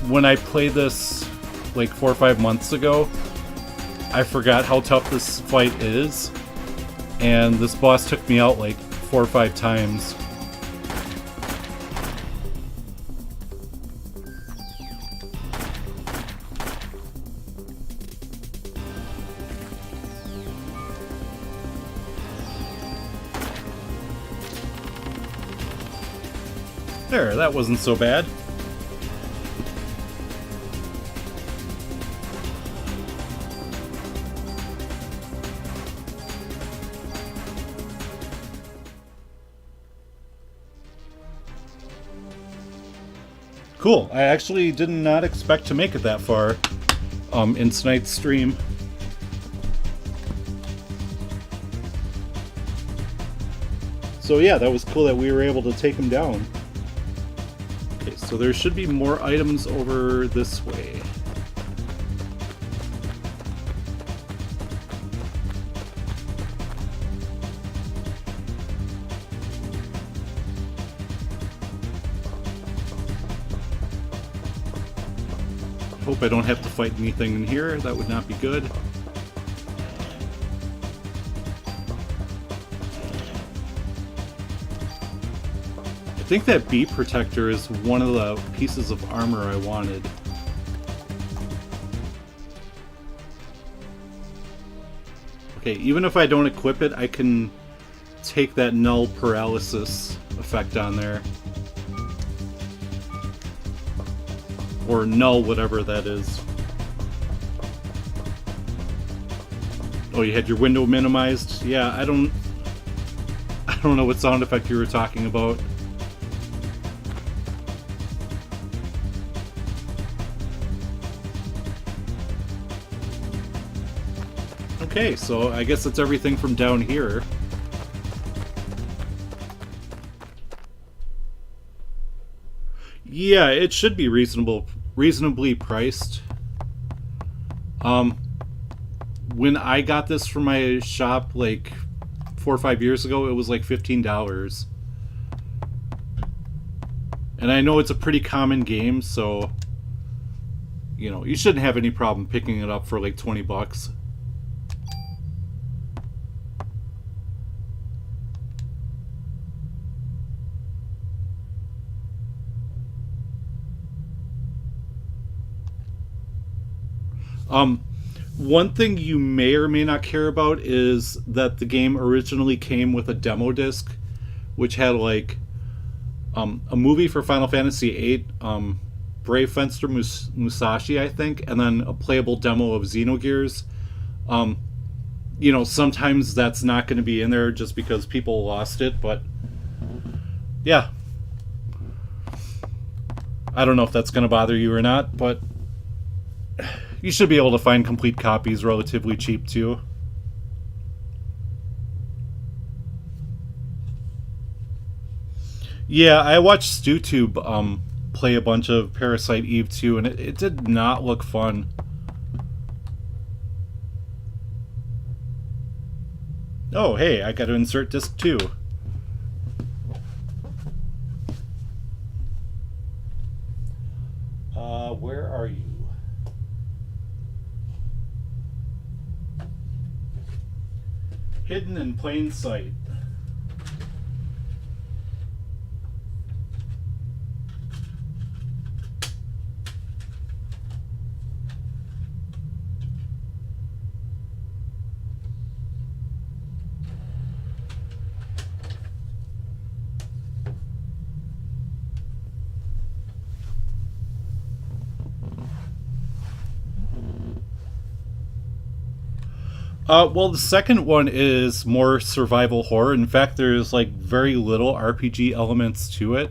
When I played this like 4 or 5 months ago, I forgot how tough this fight is. And this boss took me out like 4 or 5 times. There, that wasn't so bad. Cool. I actually did not expect to make it that far in tonight's stream. So yeah, that was cool that we were able to take him down. Okay, so there should be more items over this way. Hope I don't have to fight anything in here. That would not be good. I think that bee protector is one of the pieces of armor I wanted. Okay, even if I don't equip it, I can take that null paralysis effect on there. Or null, whatever that is. Oh, you had your window minimized? Yeah, I don't know what sound effect you were talking about. Okay, so I guess that's everything from down here. Yeah, it should be reasonably priced. When I got this from my shop like 4 or 5 years ago, it was like $15. And I know it's a pretty common game, so you know, you shouldn't have any problem picking it up for like 20 bucks. One thing you may or may not care about is that the game originally came with a demo disc, which had like a movie for Final Fantasy VIII, Brave Fencer Musashi, I think, and then a playable demo of Xenogears. You know, sometimes that's not going to be in there just because people lost it, but yeah. I don't know if that's going to bother you or not, but you should be able to find complete copies relatively cheap too. Yeah, I watched StuTube play a bunch of Parasite Eve 2, and it did not look fun. Oh, hey, I got to insert disc 2. Where are you? Hidden in plain sight. Well, the second one is more survival horror. In fact, there's like very little RPG elements to it.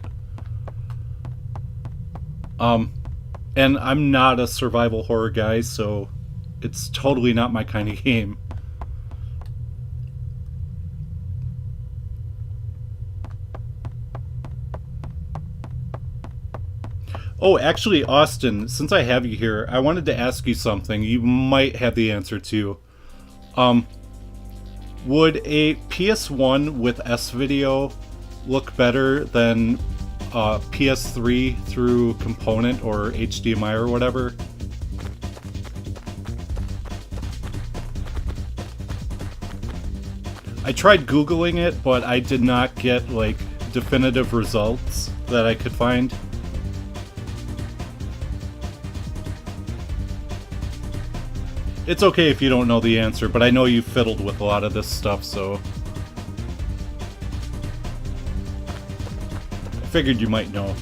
And I'm not a survival horror guy, so it's totally not my kind of game. Oh, actually, Austin, since I have you here, I wanted to ask you something. You might have the answer to. Would a PS1 with S-Video look better than PS3 through component or HDMI or whatever? I tried Googling it, but I did not get like definitive results that I could find. It's okay if you don't know the answer, but I know you fiddled with a lot of this stuff, so I figured you might know.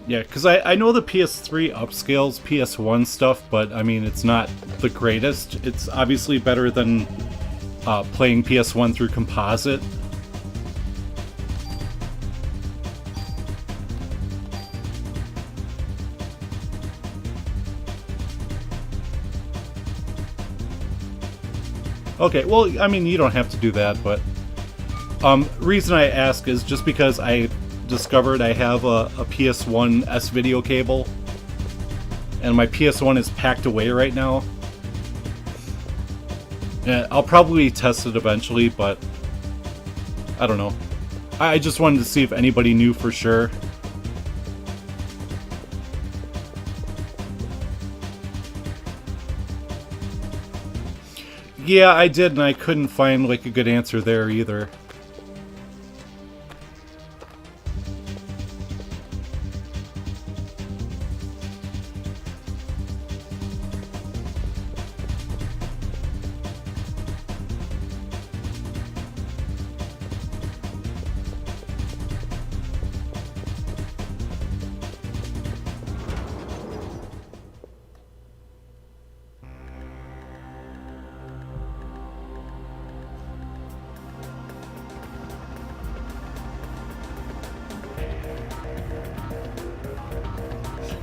Yeah, because I know the PS3 upscales PS1 stuff, but I mean, it's not the greatest. It's obviously better than playing PS1 through composite. Okay, well, I mean, you don't have to do that, but reason I ask is just because I discovered I have a PS1 S-Video cable, and my PS1 is packed away right now. Yeah, I'll probably test it eventually, but I don't know. I just wanted to see if anybody knew for sure. Yeah, I did, and I couldn't find like a good answer there either.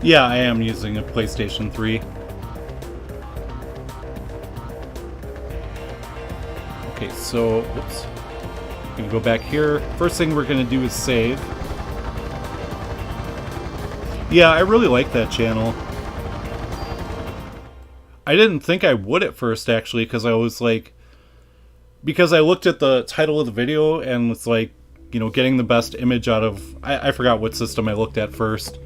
Yeah, I am using a PlayStation 3. Okay, so, whoops. Gonna go back here. First thing we're gonna do is save. Yeah, I really like that channel. I didn't think I would at first, actually, because I was like... Because I looked at the title of the video and it's like, you know, getting the best image out of... I forgot what system I looked at first.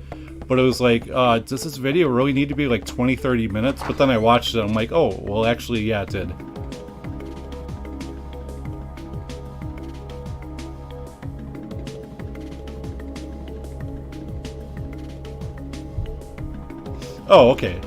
But it was like, does this video really need to be like 20-30 minutes? But then I watched it and I'm like, oh, well actually, yeah, it did. Oh, okay.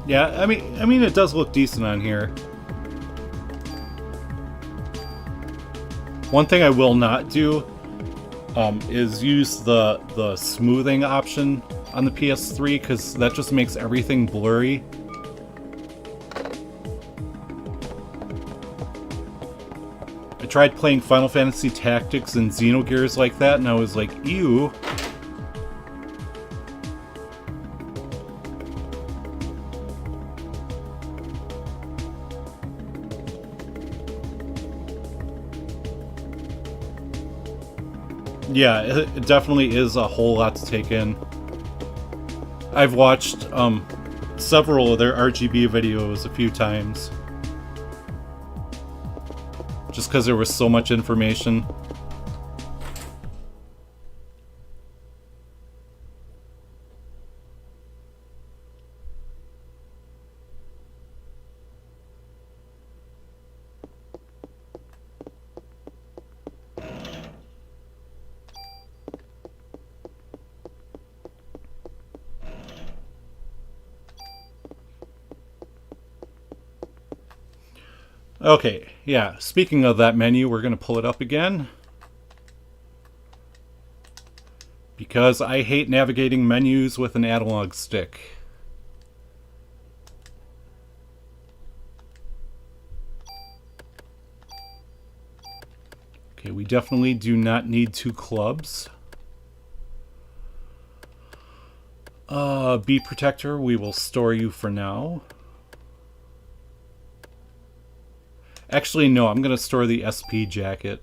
Yeah, I mean, it does look decent on here. One thing I will not do is use the smoothing option on the PS3 because that just makes everything blurry. I tried playing Final Fantasy Tactics and Xenogears like that, and I was like, ew. Yeah, it definitely is a whole lot to take in. I've watched several of their RGB videos a few times. Just because there was so much information. Okay, yeah, speaking of that menu, we're going to pull it up again. Because I hate navigating menus with an analog stick. Okay, we definitely do not need 2 clubs. Bee Protector, we will store you for now. Actually, no, I'm going to store the SP jacket.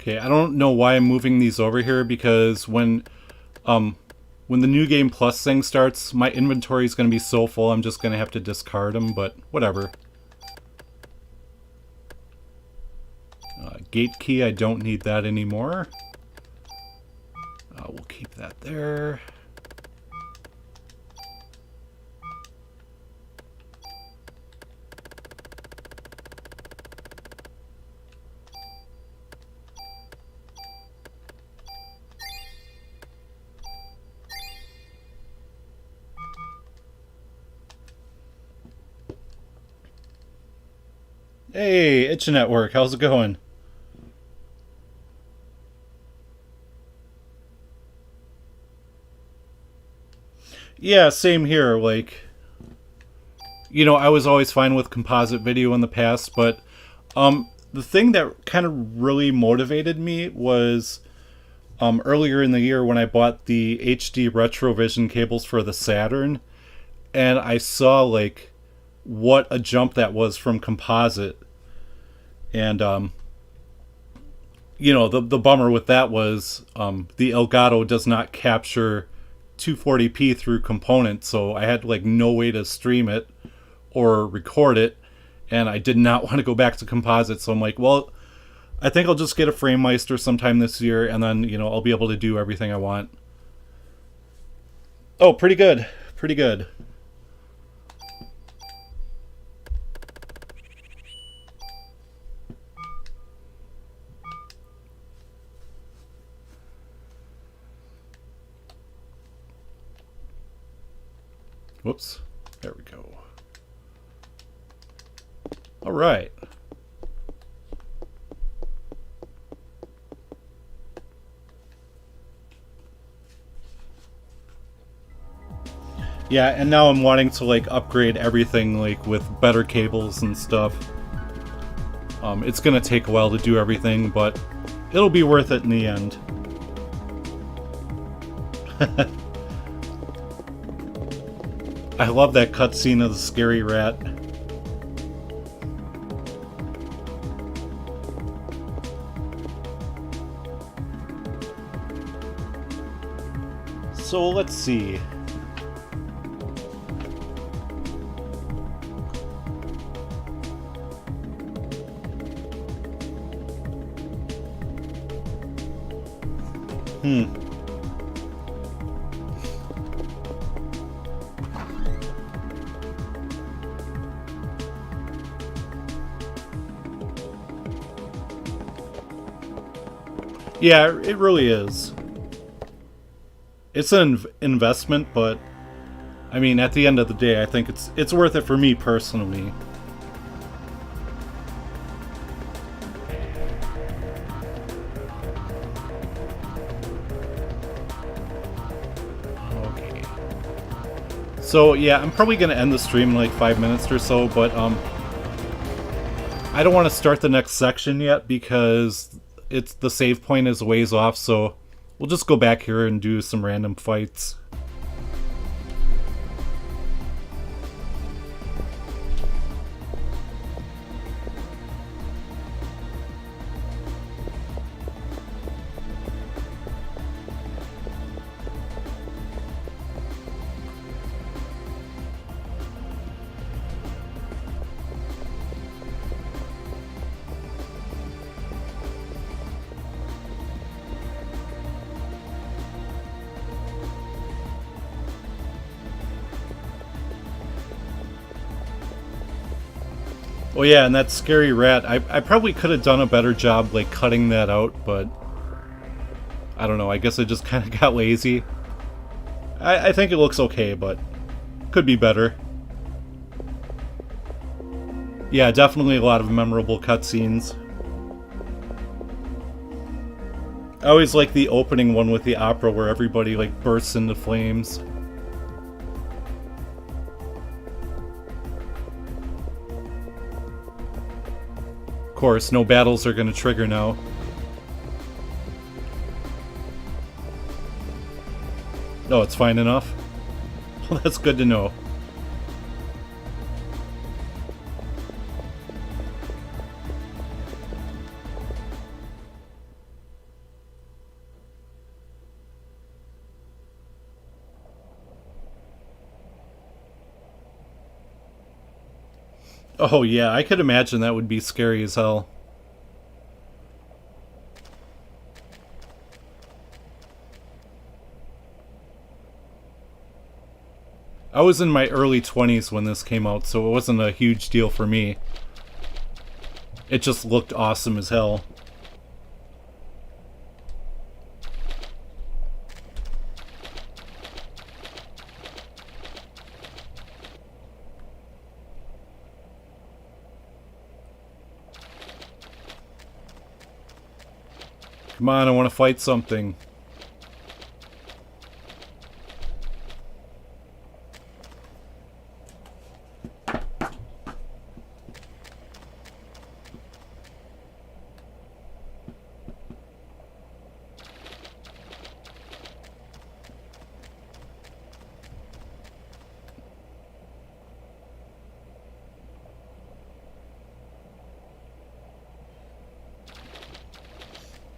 Okay, I don't know why I'm moving these over here because when the New Game Plus thing starts, my inventory is going to be so full I'm just going to have to discard them, but whatever. Gate key, I don't need that anymore. We'll keep that there. Hey, Itch Network, how's it going? Yeah, same here, like, you know, I was always fine with composite video in the past, but the thing that kind of really motivated me was earlier in the year when I bought the HD Retrovision cables for the Saturn, and I saw, like, what a jump that was from composite. And, you know, the bummer with that was the Elgato does not capture 240p through components, so I had, like, no way to stream it or record it, and I did not want to go back to composite, so I'm like, well, I think I'll just get a FrameMeister sometime this year, and then, you know, I'll be able to do everything I want. Oh, pretty good. Pretty good. Whoops. There we go. Alright. Yeah, and now I'm wanting to like upgrade everything like with better cables and stuff. It's gonna take a while to do everything, but it'll be worth it in the end. I love that cutscene of the scary rat. So let's see. Yeah, it really is. It's an investment, but I mean, at the end of the day, I think it's worth it for me personally. Okay. So yeah, I'm probably gonna end the stream in like 5 minutes or so, but I don't want to start the next section yet because the save point is a ways off, so we'll just go back here and do some random fights. Oh yeah, and that scary rat, I probably could have done a better job like cutting that out, but I don't know, I guess I just kind of got lazy. I think it looks okay, but could be better. Yeah, definitely a lot of memorable cutscenes. I always like the opening one with the opera where everybody like bursts into flames. Of course, no battles are going to trigger now. Oh, it's fine enough? Well, that's good to know. Oh yeah, I could imagine that would be scary as hell. I was in my early 20s when this came out, so it wasn't a huge deal for me. It just looked awesome as hell. Come on, I want to fight something.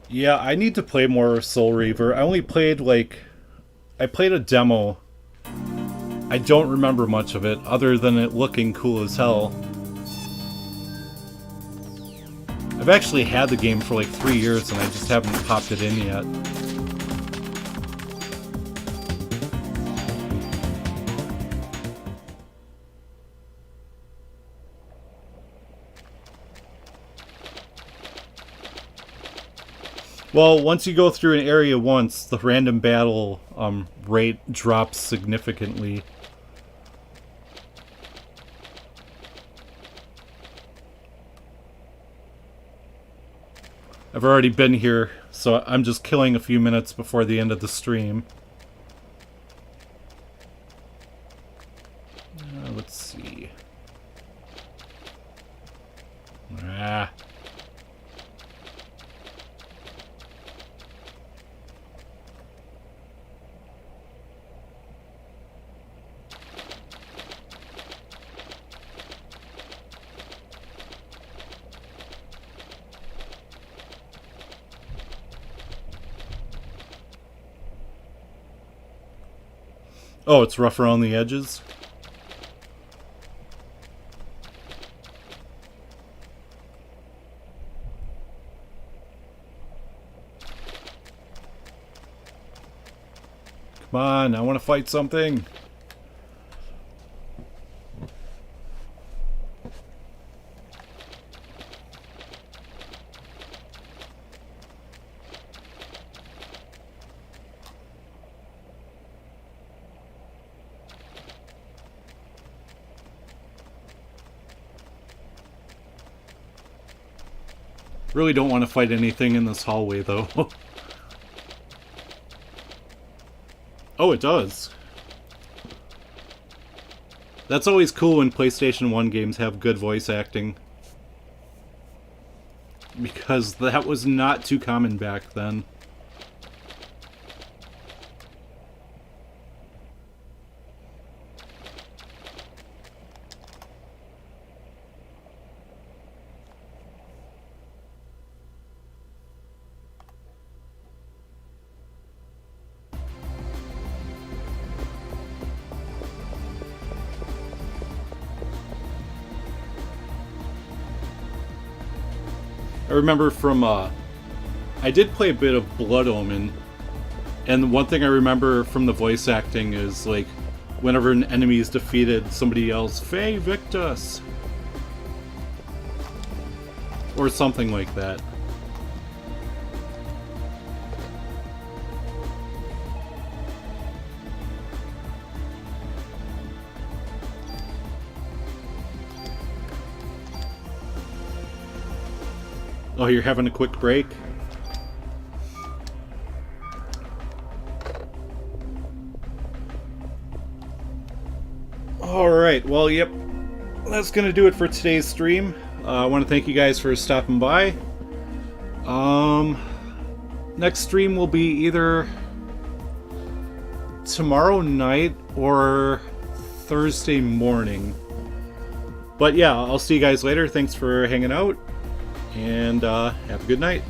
Yeah, I need to play more Soul Reaver. I only played I played a demo. I don't remember much of it, other than it looking cool as hell. I've actually had the game for like 3 years and I just haven't popped it in yet. Well, once you go through an area once, the random battle rate drops significantly. I've already been here, so I'm just killing a few minutes before the end of the stream. Let's see. Ah. Oh, it's rough around the edges. Come on, I want to fight something. Really don't want to fight anything in this hallway, though. Oh, it does. That's always cool when PlayStation 1 games have good voice acting. Because that was not too common back then. I remember from, I did play a bit of Blood Omen, and one thing I remember from the voice acting is, like, whenever an enemy is defeated, somebody yells, "Fey Victus!" Or something like that. Oh, you're having a quick break? Alright, well, yep. That's gonna do it for today's stream. I want to thank you guys for stopping by. Next stream will be either tomorrow night or Thursday morning. But yeah, I'll see you guys later. Thanks for hanging out. And have a good night.